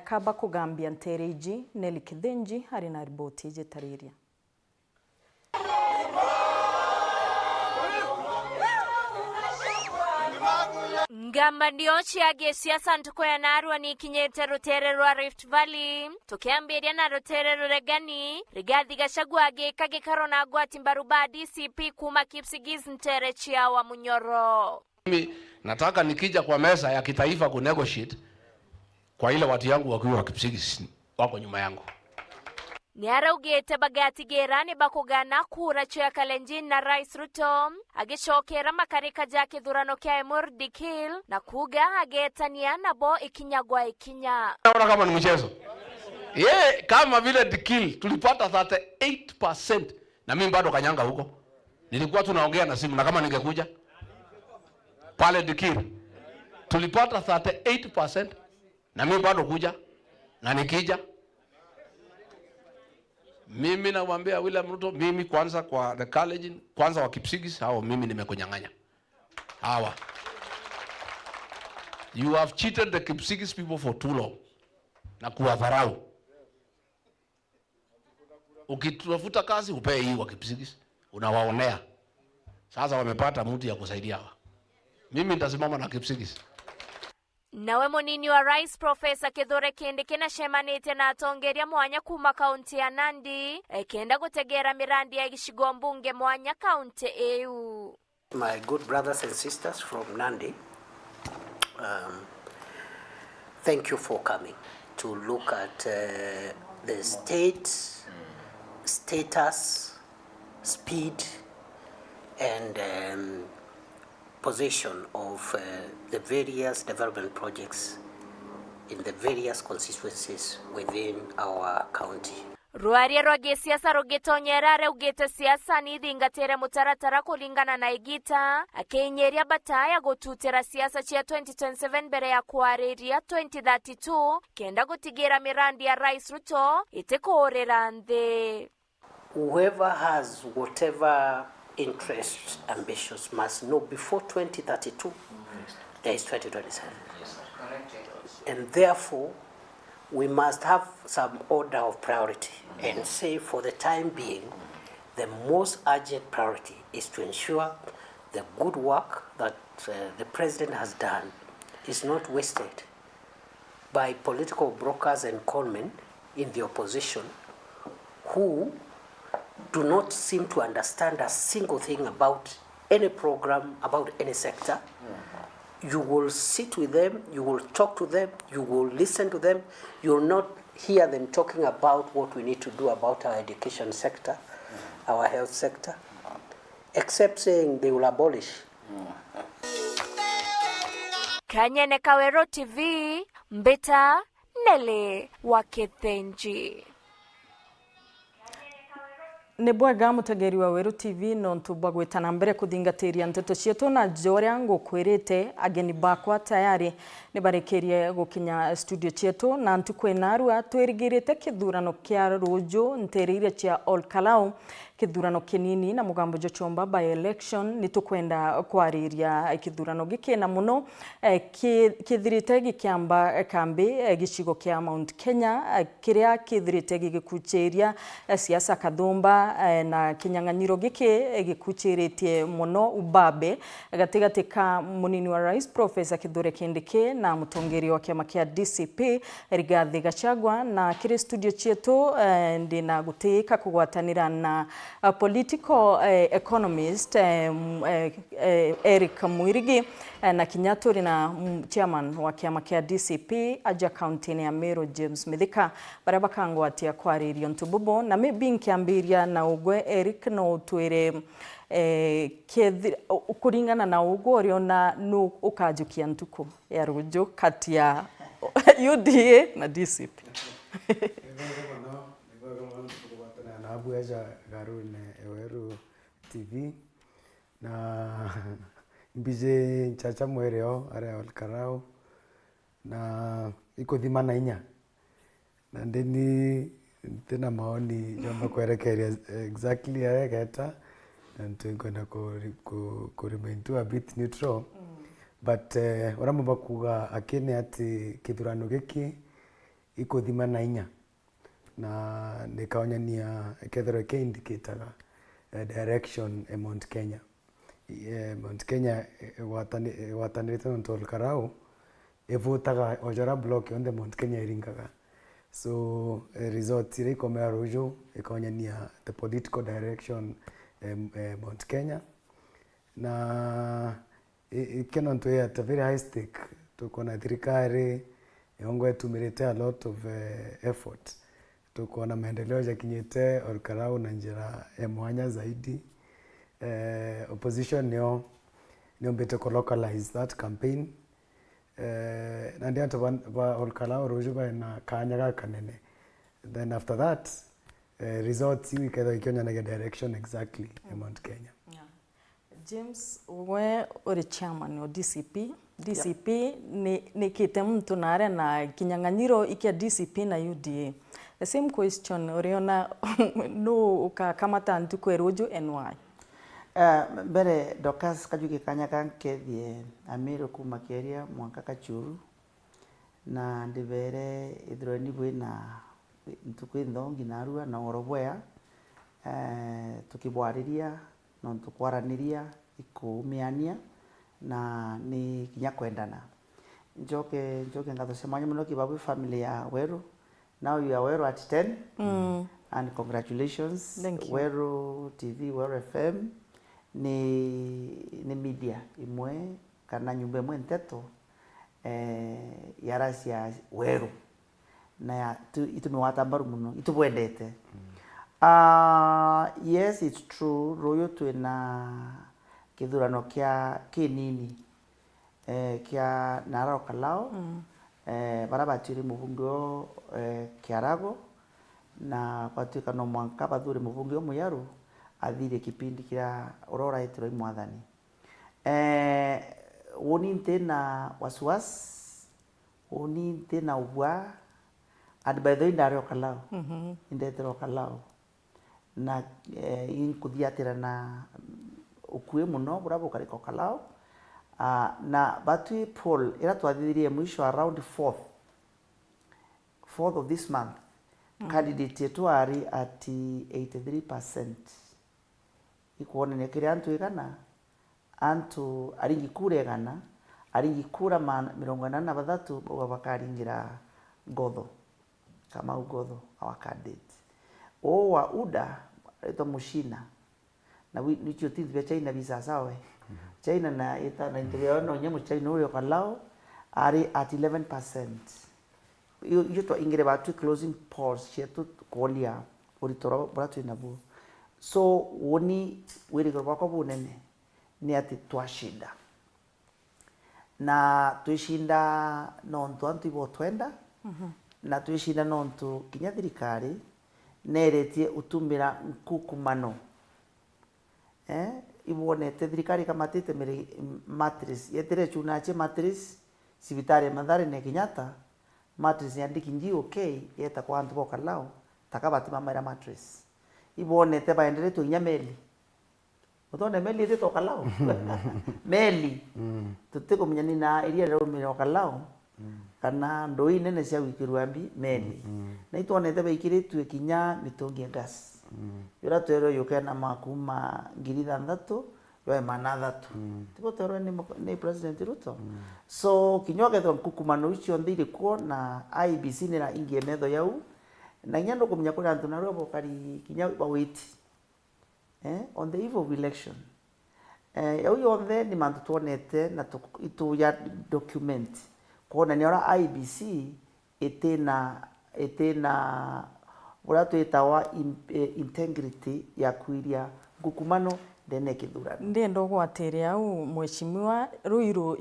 S1: kaba kugambia ntereji Nelly Kithenji hari na ripoti jetariria.
S27: Ngamba ndio chiage siasa ntuko ya narwa ni kinyete rutere rwa Rift Valley tukiambiria na rutere ruregani Rigathi Gachagua agikage karona gwati mbaruba DCP kuma Kipsigis ntere chia wa Munyoro.
S28: Mimi nataka nikija kwa meza ya kitaifa ku negotiate kwa ile watu yangu wakiwa Kipsigis wako nyuma yangu.
S27: ni araugite bagatigera ni bakugana kura cia Kalenjin na Rais Ruto agicokera makarika ja kithurano kia Emurdi Kill na kuga agetania nabo ikinyagwa ikinya.
S28: Naona kama ni mchezo. Kama vile Dikil tulipata 38% na mimi bado kanyanga huko. Nilikuwa tunaongea na simu na kama ningekuja pale Dikil tulipata 38% na mimi bado kuja na nikija. Mimi nawaambia William Ruto, mimi kwanza kwa the college, kwanza wa Kipsigis hao mimi nimekunyang'anya. Hawa. You have cheated the Kipsigis people for too long. Na kuwadharau. Ukitafuta kazi upee hii wa Kipsigis, unawaonea. Sasa wamepata mtu ya kusaidia hawa. Mimi nitasimama na Kipsigis.
S27: Nawe munini wa Rais Professor Kithure Kindiki na shemanite na atongeria mwanya kuma kaunti ya Nandi ekenda gutegera mirandi ya gishigo mbunge mwanya kaunti EU.
S3: My good brothers and sisters from Nandi, thank you for coming to look at the status, speed and position of the various development projects in the various constituencies within our county.
S27: Ruaria rwa siasa rugitonyera reugite siasa ni thingatire mutaratara kulingana na igita akinyeria bataya gututira siasa cia 2027 mbere ya kwariria 2032 kenda gutigira mirandi ya Rais Ruto itikurira nthi.
S3: Whoever has whatever interests, ambitions must know before 2032 there is 2027. And therefore we must have some order of priority and say for the time being the most urgent priority is to ensure the good work that the president has done is not wasted by political brokers and conmen in the opposition who do not seem to understand a single thing about any program, about any sector. You will sit with them, you will talk to them, you will listen to them. You will not hear them talking about what we need to do about our education sector, our health sector, except saying they will abolish.
S27: Kanyene Kawero TV, Mbita Nele Wakethenji.
S1: Nĩ bwega mutegeri wa Weru TV no ntubwa gwitana mbere kuthingatiria nteto cietu na joria ngukwirite ageni bakwa tayari ni barekerie gukinya studio cietu na ntukwena arua twirigirite kithurano kia rujo nterire cia Olkalau kithurano kinini na mugambo Jochomba by election nitukwenda kwariria kithurano gikena muno kithirite gikiamba kambi gicigo kia Mount Kenya kiria kithirite gikucheria siasa kathumba na kinyang'anyiro giki gikuchiritie muno ubabe gatigati ka munini wa Rais Professor Kithure Kindiki na mutongeri wa kiama kia DCP Rigathi Gachagua na kiri studio cietu ndina gutika kugwatanira na political economist Eric Mwirigi na Kinyaturi na chairman wa kiama kia DCP aja county ya Meru James Mithika baraba kangwatia kwaririo ntububo na maybe nkiambiria na ugwe Eric no twire kuringana na ugwe oriona no ukajukia ntuko ya rujo kati ya UDA na DCP.
S13: Abuja Garune Weru TV na mbije chacha mwereo are Olkarau na iko thimana inya na ndeni tena maoni jamba kuerekeria exactly aregeta and ngona ko remain to a bit neutral but oramumba kuga akene ati kithurano giki iko thimana inya na nikaonyania kethero ke indicator direction Mount Kenya. Mount Kenya watanirite no Olkarau evotaga ojora block on the Mount Kenya iringaga. So result ire komea rojo ikaonyania the political direction Mount Kenya na ikeno to at a very high stake to kona thirikari ongo etumirite a lot of effort tuko na maendeleo yakinyite Olkarau na njira ya mwanya zaidi. Opposition nio mbete ko localize that campaign. Na ndio ba Olkarau rojuba na kanya kanene. Then after that results we can ikionya na direction exactly in Mount Kenya.
S1: James, we uri chairman wa DCP. DCP ni kite mtu nare na kinyang'anyiro ikia DCP na UDA. The same question uriona no ukakamata antikweruju NY.
S14: Mbere Dokas kajuki kanya kankethie Amiru kuma Keria mwaka kachuru na ndibere idroni bwina ntukwitho nginarua na orobwea tukibwariria no tukwaraniria ikumiania na ni kinya kwendana njoke ngatho semanya muno kibabu family ya Weru. Now you are Weru at 10 and congratulations. Weru TV, Weru FM ni media imwe kana nyumba imwe nteto yarasia Weru na itumiwatambaru muno itubwendete. Yes, it's true. Royo twina kithurano kia kinini kia Narok Kalau barabatiri mubungo Kiarago na kwatuika no mwanka bathuri mubungo Muyaru athire kipindi kia Aurora itiro imwathani. Woni tena waswas woni tena ubwa and by the way Narok Kalau indetero Kalau na inkuthiatira na ukue muno burabo kariko Kalau na batwi poll ira twathirie mwisho around 4th of this month candidate yetu ari at 83%. Ikuone ne kire antu igana antu aringi kure gana aringi kura 83 bo bakaringira Ngodho kama Ngodho our candidate wa UDA eto Mushina na nicho tinzi China visa sawe China na ita na interior no nyemu China uri Kalau ari at 11%. Yo to ingire batu closing polls chetu kolia uri toro bratu inabu. So woni wiri gorwako bunene ni ati twashinda na tuishinda nontu antu ibo twenda na tuishinda nontu kinya thirikari neretie utumira nkukumano ibonete thirikari kamatite matrix yetere chuna che matrix sibitari Mathare ne Kenyatta matrix yandiki nji okay yeta kwa antu boka Kalau takabati mama matrix ibonete baendere tu nyameli utone meli te toka Kalau meli tutiko mnyani na iria ro miro Kalau kana ndoi nene cia wikirwambi meli na itonete baikiritu kinya mitungi gas yura tero yokena makuma ngirida ndatu yoe manathatu tipo tero ni president Ruto so kinyoke to kukumano icio ndire ko na IBC nira ingie metho yau na nyando kumnya kuri antu na robo kari kinya bawiti on the eve of election yau yonde ni mantu tuonete na itu ya document kona ni ora IBC etena uratu itawa integrity ya kuiria ngukumano ndene kithurano ndendo
S1: gwatiria au mweshimiwa ruiru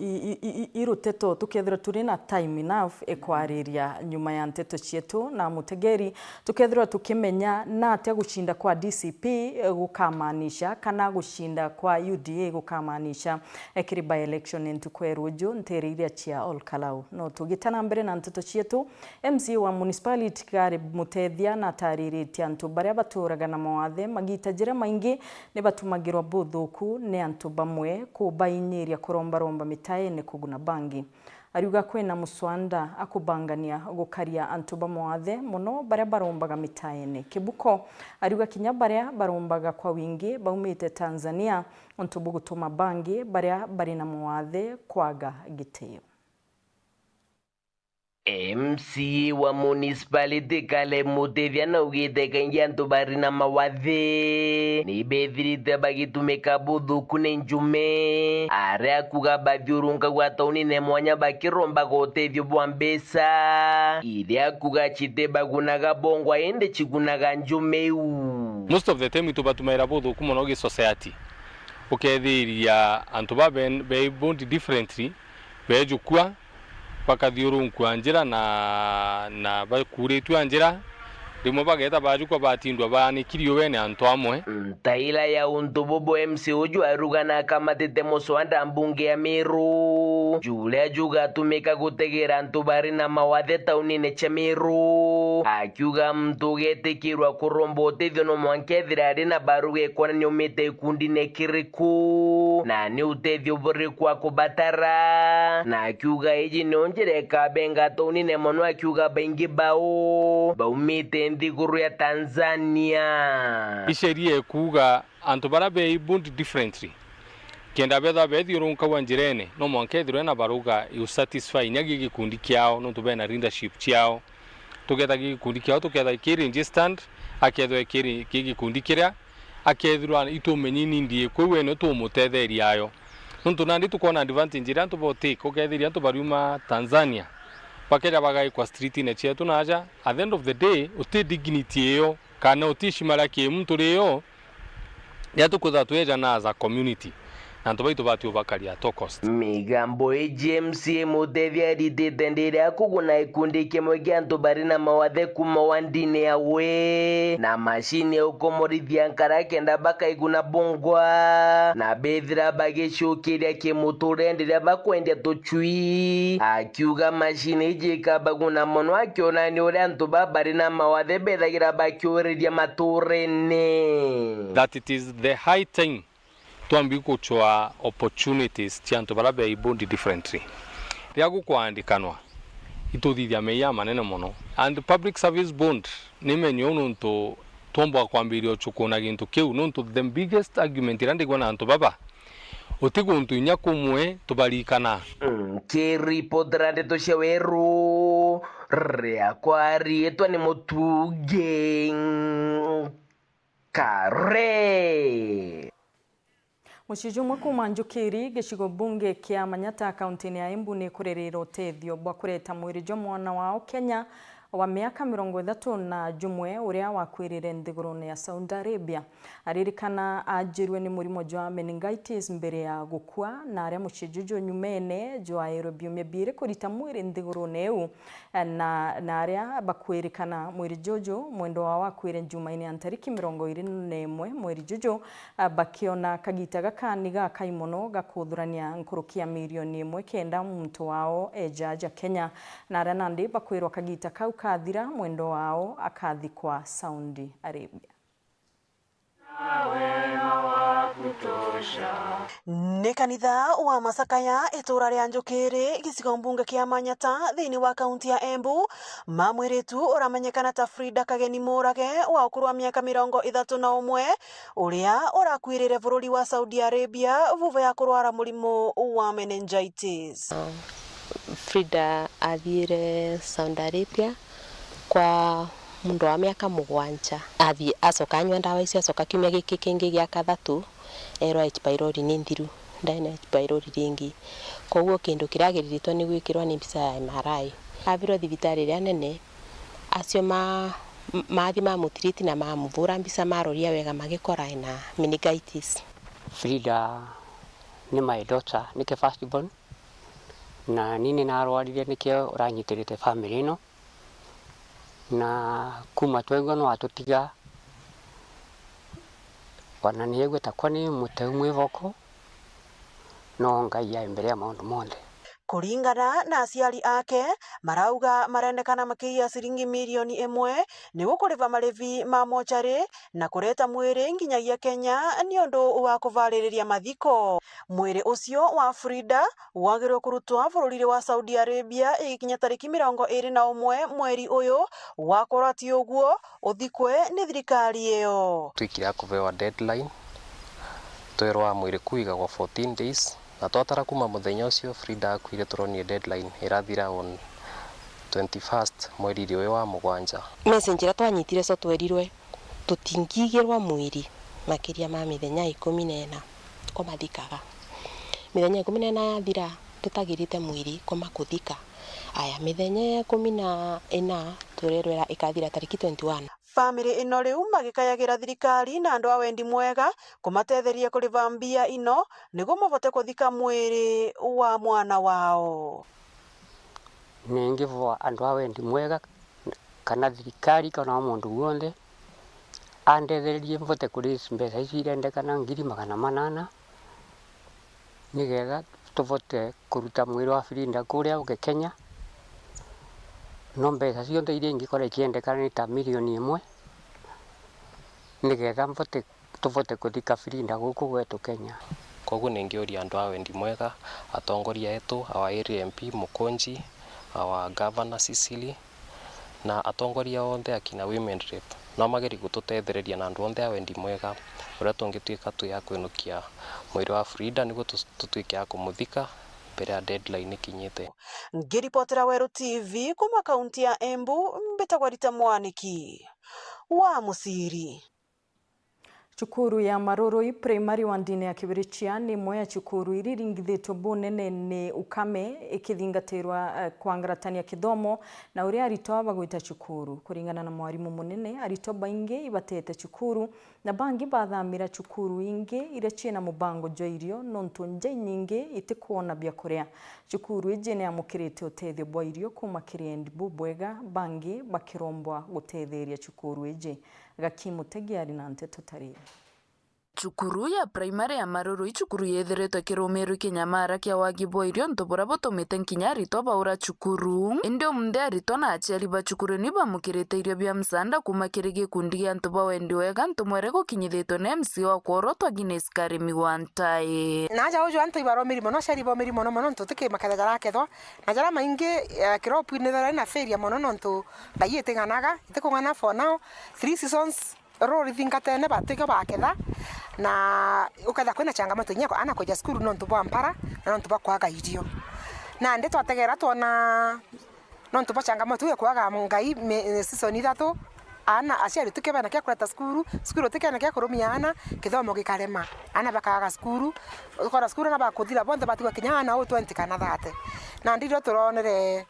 S1: iruteto tukethira turi na time enough ekwariria nyuma ya nteto cietu na mutegeri tukethira tukimenya na atia gushinda kwa DCP gukamanisha kana gushinda kwa UDA gukamanisha ekiri by election into kwerujo nteriria chia Olkalau no tugitana mbere na nteto cietu MC wa municipality kare mutethia na tariri tiantu baria baturaga na mawathe magitajira maingi ne batumagirwa buthuku ne antu bamwe kubainyiria kuromba mitaene kuguna bangi ariuga kwena muswanda akubangania gukaria antu bamwathe muno baria barombaga mitaene kibuko ariuga kinya baria barombaga kwa wingi baumite Tanzania onto bugutuma bangi baria bari na mwathe kwaga giteo
S15: MC wa municipality Kale Muteithia na ugite kaingi antu bari na mawathe ni bethirite bagitumika buthuku ni njume aria kuga bathiurunga gwa tauni ne mwanya bakiromba gotethio bwa mbesa iria kuga chite bagunaga bongwa ende chigunaga njume u.
S16: Most of the time itubatumira buthuku muno gi society ukethiria antu be bond differently bejukua bakathiurunka njira na bakuritwa njira rimwe bageta bajukwa batindwa banikirio wene antu amwe.
S15: Taila ya untu bobo MC uju arugana kamatete muswanda mbunge ya Meru Julia juga tumika gutegera antu bari na mawathe taunine cha Meru akiuga mtu getekirwa kurombo tethio no mwankethira ari na baruge kwana nyomete ikundi ne kiriku na ni utethio buri kwa kubatara na akiuga iji nonjereka benga taunine mono akiuga bengi bao baumite ndiguru ya Tanzania.
S16: Isheria kuga antu bara be bundi differently. Kenda betha bethiurunka wanjirene no mwankethirwe na baruga you satisfy nyagi gikundi kiao no tube na leadership kiao tugeta gikundi kiao tugeta kiri registered akethwe kiri gikundi kiria akethirwa itumenyini ndie kwewe no tumutetheria ayo nuntu nandi tukona advantage ira tubote kugethirya tubariuma Tanzania bakera bagai kwa street ne chetu naja at the end of the day uti dignity yo kana utishimara ki mtu leo ya tukutha tweja na as a community nanto baitu batu bakaria tokost
S15: migambo James Muteithia rititendire akuguna ikundi kimwe kia antu bari na mawathe kuma wandine yawe na mashini ukomorithia nkara kenda bakaiguna bongwa na bethira bagicukiria kimuturendire bakwendia tuchui akiuga mashini ijika baguna mono akiona ni uri antu bari na mawathe bethagira bakiuriria maturene.
S16: That it is the high time tuambi kuchwa opportunities chanto barabe ibondi differently riagu kuandikanwa ituthithia meya manene muno and public service bond nimenyo nuntu tombo kwambirio chukuna gintu kiu nuntu the biggest argument irandi gwana antu baba utiguntu inya kumwe tubarikana
S15: kiri podrade to sheweru rea kwari etwa ni mutuge kare
S1: Mushijumwe kuma njukiri gicigo bunge kia Manyata kaunti ya Embu ni kurerera utethio bwa kureta mwirijo mwana wao Kenya wa miaka 30 na jumwe uria wakwirire nthigurune ya Saudi Arabia aririkana ajirwe ni murimo jwa meningitis mbere ya gukua na aria muchijujo nyumene jwa aerobium bire kurita mwiri nthigurune eu na aria bakwirikana mwiri jojo mwendo wa wakwire jumaine antariki 21 mwiri jojo bakiona kagita gakaniga kaimono gakuthurania nkurukia milioni 1 kenda muntu wao ejaja Kenya na aria nandi bakwirwa kagita kau kathira mwendo wao akathikwa Saudi Arabia.
S17: Nĩ kanitha wa Masakaya itura ria Njukiri gicigo mbunge kia Manyata thiini wa kaunti ya Embu mamwiritu uramenyekana ta Frida Kageni Murage wa ukuru wa miaka 31 uria urakwirire bururi wa Saudi Arabia vuva ya kurwara murimu wa meningitis.
S18: Frida athire Saudi Arabia kwa mundu wa miaka 7 athi acoka nywa ndawa icio acoka kiumia giki kingi gia kathatu erwa H pylori ni nthiru ndaina H pylori ringi koguo kindu kiragiriritwo ni gwikirwa ni mbica ya MRI abiro thibitari ria nene acio mathi mamutiriti na mamuvura mbica maroria wega magikora ina meningitis.
S19: Frida ni my daughter ni ke first born na nini na arwarire nikio uranyitirite family ino na kuma twengo no atutiga wana niegwe takwa ni muteu mwivoko no ngai ya mbere ya maundu monde.
S17: Kuringana na aciari ake marauga marendekana makiia ciringi milioni 1 ni gukuriva marevi ma mochari na kureta mwiri nginyagia Kenya ni undu wa kuvaririria mathiko. Mwiri ucio wa Frida wagirwo kurutwa bururi wa Saudi Arabia ikinya tariki 21 mweri uyu wakorwo ti uguo uthikwe ni thirikari iyo.
S20: Twikira kuvewa deadline twirwa mwiri kuigagwo 14 days na twatara kuma muthenya ucio Frida akwire turonie deadline irathira on 21st mweri wa mugwanja.
S18: Messenger twanyitire so twerirwe tutingigirwa mwiri makiria ma mithenya 14 komathikaga. Mithenya 14 yathira tutagirite mwiri komakuthika. Aya mithenya 14 turerwera ikathira tariki 21.
S17: Family ino riu magikayagira thirikari na andu a wendi mwega kumatetheria kuriva mbia ino niguo mabote kuthika mwiri wa mwana wao.
S19: Ningivoa andu a wendi mwega kana thirikari kana mundu wothe andethererie mbote kuri mbeca ici irendekana 800,000 nigetha tuvote kuruta mwiri wa Frinda kuria uke Kenya. No mbeca cionthe iria ingikora ikiendekana ni ta milioni 1 nigetha tuvote kuthika Frinda guku gwetu Kenya.
S20: Koguo ningiuria andu a wendi mwega, atongoria etu, our area MP Mukonji, our governor Sicily na atongoria othe akina women rep no mageri gututethereria na andu othe a wendi mwega uria tungituika tu ya kwinukia mwiri wa Frida niguo tutuike ya kumuthika mbere ya deadline ikinyite.
S17: Ngiripotera Weru TV kuma kaunti ya Embu, mbetagwa Rita Mwaniki wa Musiri.
S1: Cukuru ya Maroroi Primary wa ndini ya Kibirichia ni moya cukuru iriringithitwo bunene ni ukame ikithingatirwa kwangaratania kithomo na uria arito bagwita cukuru. Kuringana na mwarimu munene, arito baingi ibatete cukuru na bangi bathamira cukuru ingi iria ciina mubango joirio nontu nje nyingi itikuona bia kuria. Cukuru ije ni amukirite utethio bwa irio kuma kiriendi bubwega, bangi bakirombwa gutetheria cukuru ije. Gakimu Tegiari na Nteto Tarire.
S2: Cukuru ya primary ya Maroroi cukuru yethiretwe kirumiru kinyamara kia wagi bwa irio ntubura butumite nkinya arito baura cukuru indi umthe arito na aciari ba cukuru ni bamukirite irio bia msanda kuma kiri gikundi gia antu ba wendi wega ntumwere gukinyithitwo na MC wa kuorotwa Guinness Karimi Wantae
S5: naja uju antu ibaro mirimo no cari bo mirimo no mono ntutike makatha rakethwa na jara maingi kiropu ni thara na feria mono nontu bayete nganaga itikungana for now 3 seasons rori thingatene batika baketha na ukatha kwina changamoto nyako ana koja skuru nontu bwa mpara na nontu bwa kwaga irio na ndi twategera twona nontu bwa changamoto ya kwaga ngai season ithatu ana aciari tukebana kya kureta skuru tukena kya kurumia ana kithomo gikarema ana bakaga skuru ukora skuru na bakuthira bonde batigwa kinyana o 20 kana 30 na ndirio turonere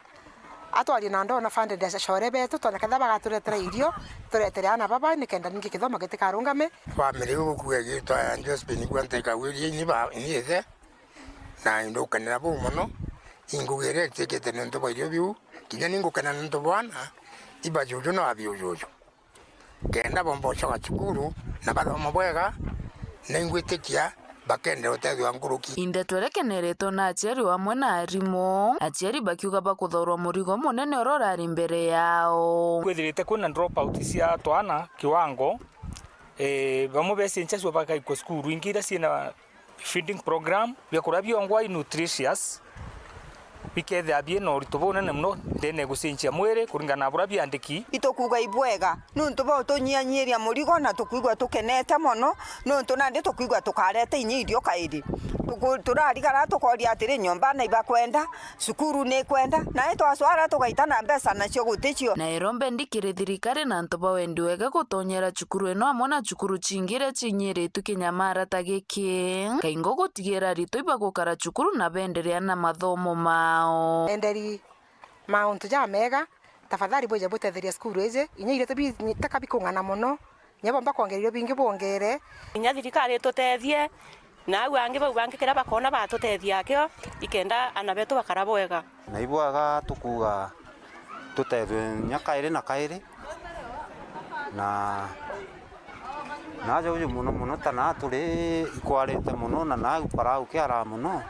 S5: atwari na ndo na funded ya shore betu tona kadha bagaturetera irio turetere ana baba nikenda ningi kithomo gitikarungame
S9: family gukuge gitwa ya Josephine kwanteka wiri ni ba ni ethe na ndo kanira bu mono ingugere tekete ndo ba irio biu kinya ningu kana ndo bwana iba jojo na abio jojo kenda bombo choka chukuru na bathomo bwega na ingwitikia bakende utethwa nguruki
S2: inde twerekeneretwo na aciari wamwe na arimo aciari bakiuga bakuthorwa murigo munene urorari mbere yao
S21: kwithirite kuna drop out cia twana kiwango bamwe bese nchaswa bakaiko skuru ingira sina feeding program bya kurabyo ngwa nutritious bikethe abie no ritubone nemno ndene gucinchia mwere kuringana bura byandiki
S22: itokuga ibwega nuntu bo tonyianyiria murigo na tukuigwa tukenete mono nuntu nande tukuigwa tukarete inyirio kairi turarigara tukoria atiri nyomba na ibakwenda sukuru ne kwenda na eto aswara tugaitana mbesa na cio guticio
S2: na irombe ndikire thirikari na ntoba wendi wega gutonyera cukuru eno amona cukuru chingire chinyire tukinyamara tagiki kaingo gutigira rito ibagukara cukuru na benderea na mathomo mao
S5: enderi mauntu ja mega tafadhali boje botetheria skuru eze inyire tabi takabikungana mono nyabo mbakongererio bingi bongere
S23: inya thirikari tutethie na wange bange kira bakona batutethia kyo ikenda anabetu bakara bwega
S24: na ibwaga tukuga tutethwe nyakaire na kaire na naje uyu muno tana turi ikwarete muno na nagu parau kiara muno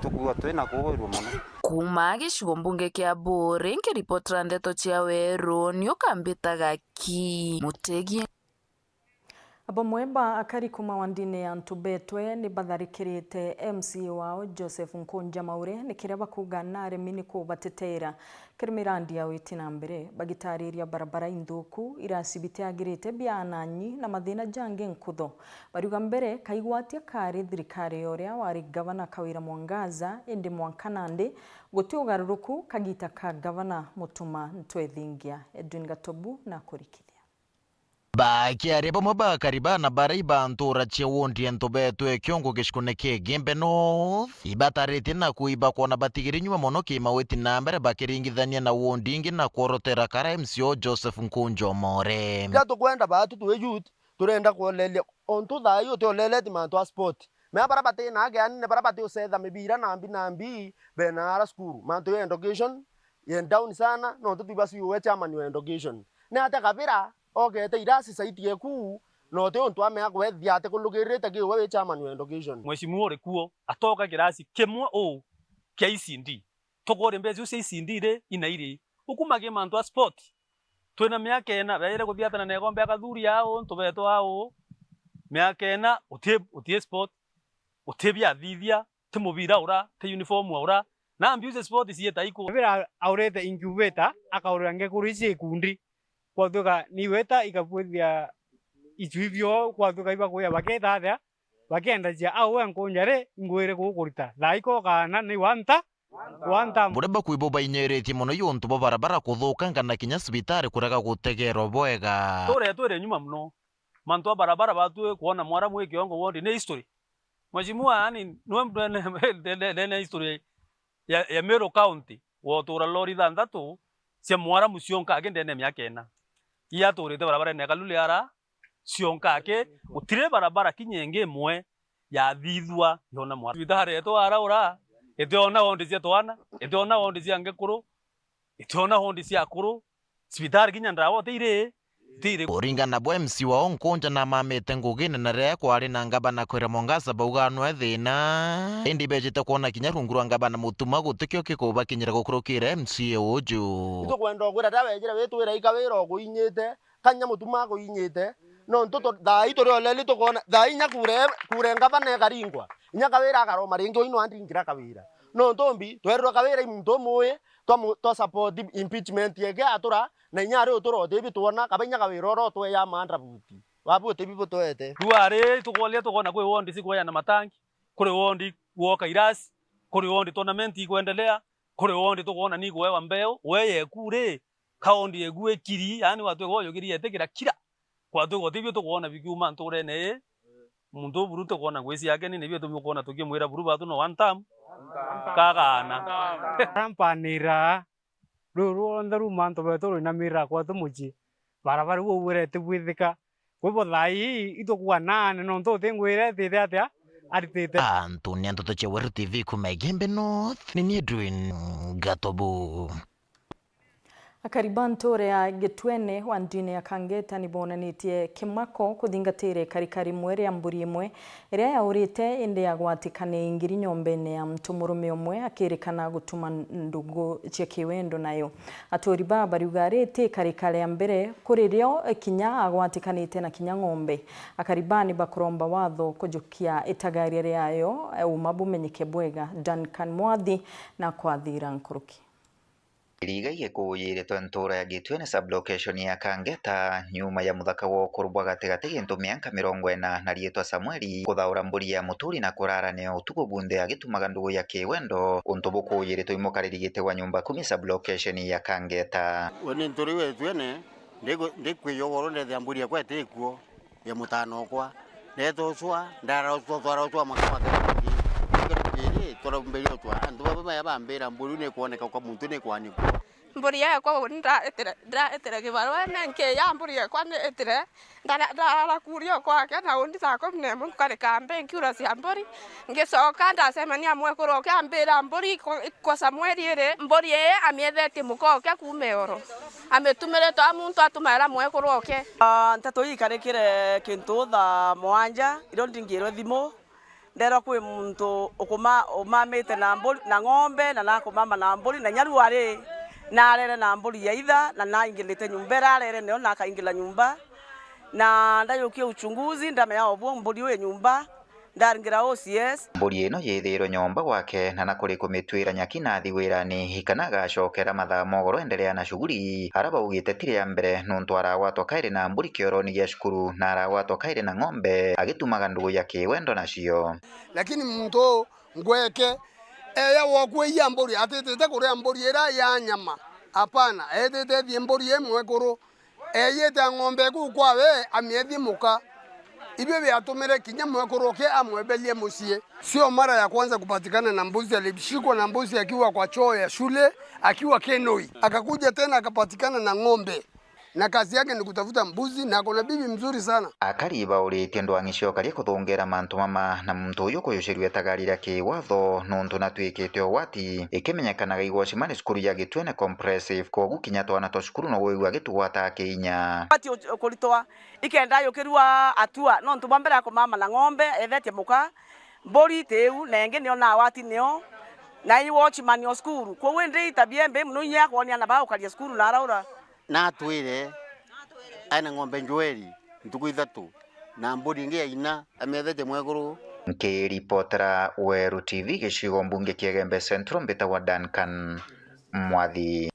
S24: tukuga twina kuhirwo muno
S2: kuma gicigo mbunge kia Bore nkiripotera ndeto cia Weru nio kambitaga ki Mutegi.
S1: Abamweba akari kuma wandine ya Ntubetwe ni batharikirite MCA wao Joseph Nkunja Maure ni kireba kugana aremini ko batetera kirimirandi ya witina mbere bagitariria barabara induku irasibite agirite byananyi na mathina jange nkutho bariuga mbere kaigwatia kari thirikari yoria wari gavana Kawira Mwangaza indi Mwankanande gutiugaruruku kagita ka gavana Mutuma Ntwethingia. Edwin Gatobu na kurikithia
S4: Bakiare bomo bakaribana baraiba ntura chewondi Ntubetwe kiongo gishikone ke Gembe North ibatarite na kuiba kona batigiri nyuma mono ke maweti nambere bakiringithania na wondingi na korotera kara MCO Joseph Nkunja Maure
S7: gato kwenda batu tuwe youth turenda kuolele onto thayo te olele timanto a sport me barabate na ga ne barabate usetha mibira nambi benara school manto education yen down sana no tutibasi uwe chairman wa education ne ata kabira ogete irasi saiti yeku no te onto ame akwe thiate kulugirite ki we chairman wa education
S8: mweshimiwa ore kuo atoka kirasi kemwa o KCD togore mbezi UCCD re inaire ukumage manto a sport twena miaka ena baire kuthiatana na gombe akathuri yao Ntubeto ao miaka ena utie sport utebia thithia te mubira ura te uniform ura na ambiuse sport sieta iko
S10: bila aurete incubator akaurange kurici kundi kwathuka ni weta ikaputhia ichivyo kwathuka iba kuya baketha bakenda cia au Nkunja ngwire gukurita thaiko kana ni wanta
S4: Bureba kuiboba inyereti mono yontu bo barabara kuthuka ngana kinya sibitari kurega gutegero bwega
S8: tore nyuma mno manto barabara batwe kuona mwara mwe kiongo wondi ne history mweshimiwa yani no history ya Meru County wotura lori thanthatu cia mwara mucionka agende ne miaka ena iya turite barabara ne kalule ara cionka ake utire barabara kinyenge mwe ya thithwa yona mwara bitare to ara ura etiona hondi cia twana etiona hondi cia ngekuru etiona hondi cia akuru sibitari kinya ndawo teire
S4: Kuringana bwa MC wa Nkunja na mamete ngugine na rea kwari na ngabana Kawira Mwangaza bauganwa thina indi bejete kuona kinya runguru ngabana Mutuma gutikyo kikuba kinyira gukurukira MCA uju
S7: ito kwenda gwira dabejira wetwira ikawira guinyite kanya Mutuma guinyite no ntoto thai tore oleli to kona thai nya kure ngabana garingwa nya Kawira agaro maringo ino andingira Kawira no ntombi twerwa Kawira imuntu muye to support impeachment yege atura na nyare utoro debi tuona kabanya Kawira ro to ya mandra buti wabuti bibo toete
S8: duare tukolia tukona kwe wondi siku ya na matangi kule wondi woka irasi kule wondi tournament ikuendelea kule wondi tukona ni kuewa mbeo weye kure kaondi egue kiri yani watu goyo kiri yetekira kira kwa tu gotibyo tukona bikiuma ntore ne muntu buruto kona gwesi yake ni nebyo tumukona tukimwira buru batu no one time kagana
S10: rampanira ruru ndaru manto beto na mira kwa tumuji barabara wo were te withika kwibo thai itokuwa nane no nto tengwire thithe atia aritite
S4: Antonia Ntoto Cheweru TV kuma Gembe North ni Edwin Gatobu
S1: Akariba ntore ya Gitwene wandine ya Kangeta ni bonanitie kimako kuthingatire karikari mwere ya mburi imwe iria yaurite inde ya gwatikane ingiri nyombene ya mtumurume umwe akirikana gutuma ndugu cia kiwendo nayo atori baba riugarite karikare ya mbere kuririo kinya agwatikanite na kinya ng'ombe akaribani bakuromba watho kujukia itagaria yayo umabumenyeke bwega Duncan Mwathi na Kwathira Nkuruki
S11: Iriga igikuyire ntura ya Gitwene sublocation ya Kangeta nyuma ya muthaka wo kurubwa gatigati gintu mianka 40 na rietwa Samueli kuthaura mburi ya muturi na kurarane utugo bunde ya gitumaga ndugu ya kiwendo untu bukuyire twimukariri gitwa nyumba 10 sublocation ya Kangeta
S12: wone nturi wetwene ndikwiyogoro ndethe mburi ya kwete ikuo ya mutano kwa neto swa ndara twara makama toro mbeli otwa andu baba ya bambera mburu ne kuoneka kwa muntu ne kwani
S25: mburi ya kwa ndra etera kibarwa nenke ya mburi ya kwa etera ndara kurio kwa kana undi sako ne mu kare kambe nkiura si mburi ngesoka ndasema ni amwe kuro kambera mburi kwa Samueli ere mburi ye amiethete muko kya kumeoro ametumere to amuntu atumara mwe kuro ke
S26: ntato ikarekire kintu tha mwanja iro ndingiro thimo ndero kwi muntu ukuma umamite na mburi na ng'ombe na nakumama na mburi na nyaru ari na arere na mburi ya itha na ingilite nyumba arere ne ona akaingila nyumba na ndayukia uchunguzi ndamenya obwo mburi we nyumba ndaringira OCS.
S11: Mburi ino yithirwo nyomba gwake na nakuri kumitwira nyakinathi wirani ikana gacokera mathaa mogoro endelea na shughuli araba ugite tire ya mbere nuntu aragwatwa kairi na mburi kioroni gia cukuru na aragwatwa kairi na ng'ombe agitumaga ndugu ya kiwendo nacio.
S9: Lakini muntu ngweke eya wokwe ya mburi atete kuria mburi era ya nyama hapana etete thie mburi emwe kuru eyete ng'ombe ku kwawe amiethi muka ibyo byatumire kinya mwekoroke amwebelie musie. Sio mara ya kwanza kupatikana na mbuzi. Alishikwa na mbuzi akiwa kwa choo ya shule akiwa Kenoi, akakuja tena akapatikana na ng'ombe, na kazi yake ni kutafuta mbuzi, na kuna bibi mzuri sana.
S11: Akariba uritie ndwangicio karia kuthongera mantu mama na muntu uyu kuyucirwe tagarira kiwatho nuntu natwikite owati ikimenyekanaga igwo cimani cukuru ya Gitwene Comprehensive kogu kinya twana twa cukuru no wigwa gitugwata kinya
S26: ati kuritwa ikenda yukirwa atua no ntu mbere ko mama na ng'ombe ethetie muka mbori teu nenge nio na wati nio na iwo chimani o cukuru ko wende itabiembe muno nya kwoni ana ba ukaria cukuru na araura
S12: na twire ana ng'ombe njweri ntuku ithatu na mburi ingi ina amethete mweguru.
S11: Nkiripotera Weru TV gicigo mbunge Kiegembe Central mbita wa Duncan Mwathi.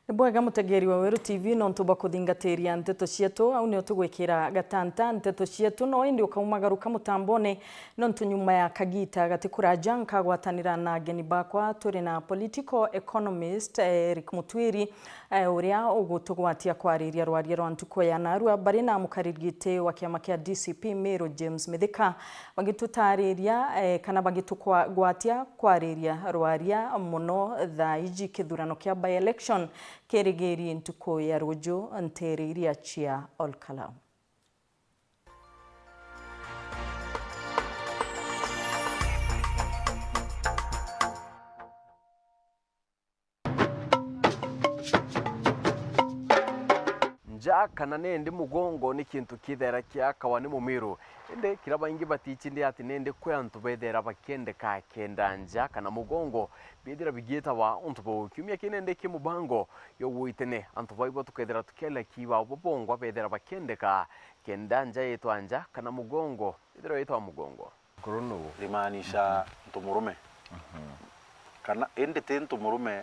S1: Bwega mutegeri wa Weru TV no ntuba kuthingateria nteto cietu au ni utugwikira gatanta nteto cietu no indi ukaumagaruka mutambone no ntunyuma ya kagita gatikuraja nkagwatanira na geni bakwa turi na political economist Eric Mutwiri uria ugutugwatia kwariria rwaria rwa ntuko ya narua bari na mukaririgite wa kiama kia DCP Meru James Mithika bagitutariria kana bagitukwa gwatia kwariria rwaria muno tha iji kithurano kia by election kerigeri ntuko ya rojo nteriria chia Olkalau.
S3: Nja kana nende mugongo ni kintu kithera kia kawani mumiru ende kiraba ingi batichinde ati nende kwe antu bethera bakende ka kenda nja kana mugongo bethera bigeta wa untu bo kiumia kinende kimubango yo witene antu baibo tukethera tukela kiwa bobongwa bethera bakende ka kenda nja yetu anja kana mugongo bethera yetu mugongo
S6: krono limaanisha ntumurume kana ende tentu murume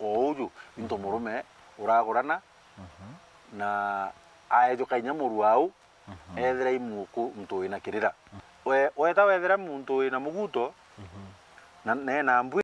S6: ouju ntumurume uragurana na aejo kainya muru au ethera imuku mtu ina kirira weta wethera muntu ina muguto na mbui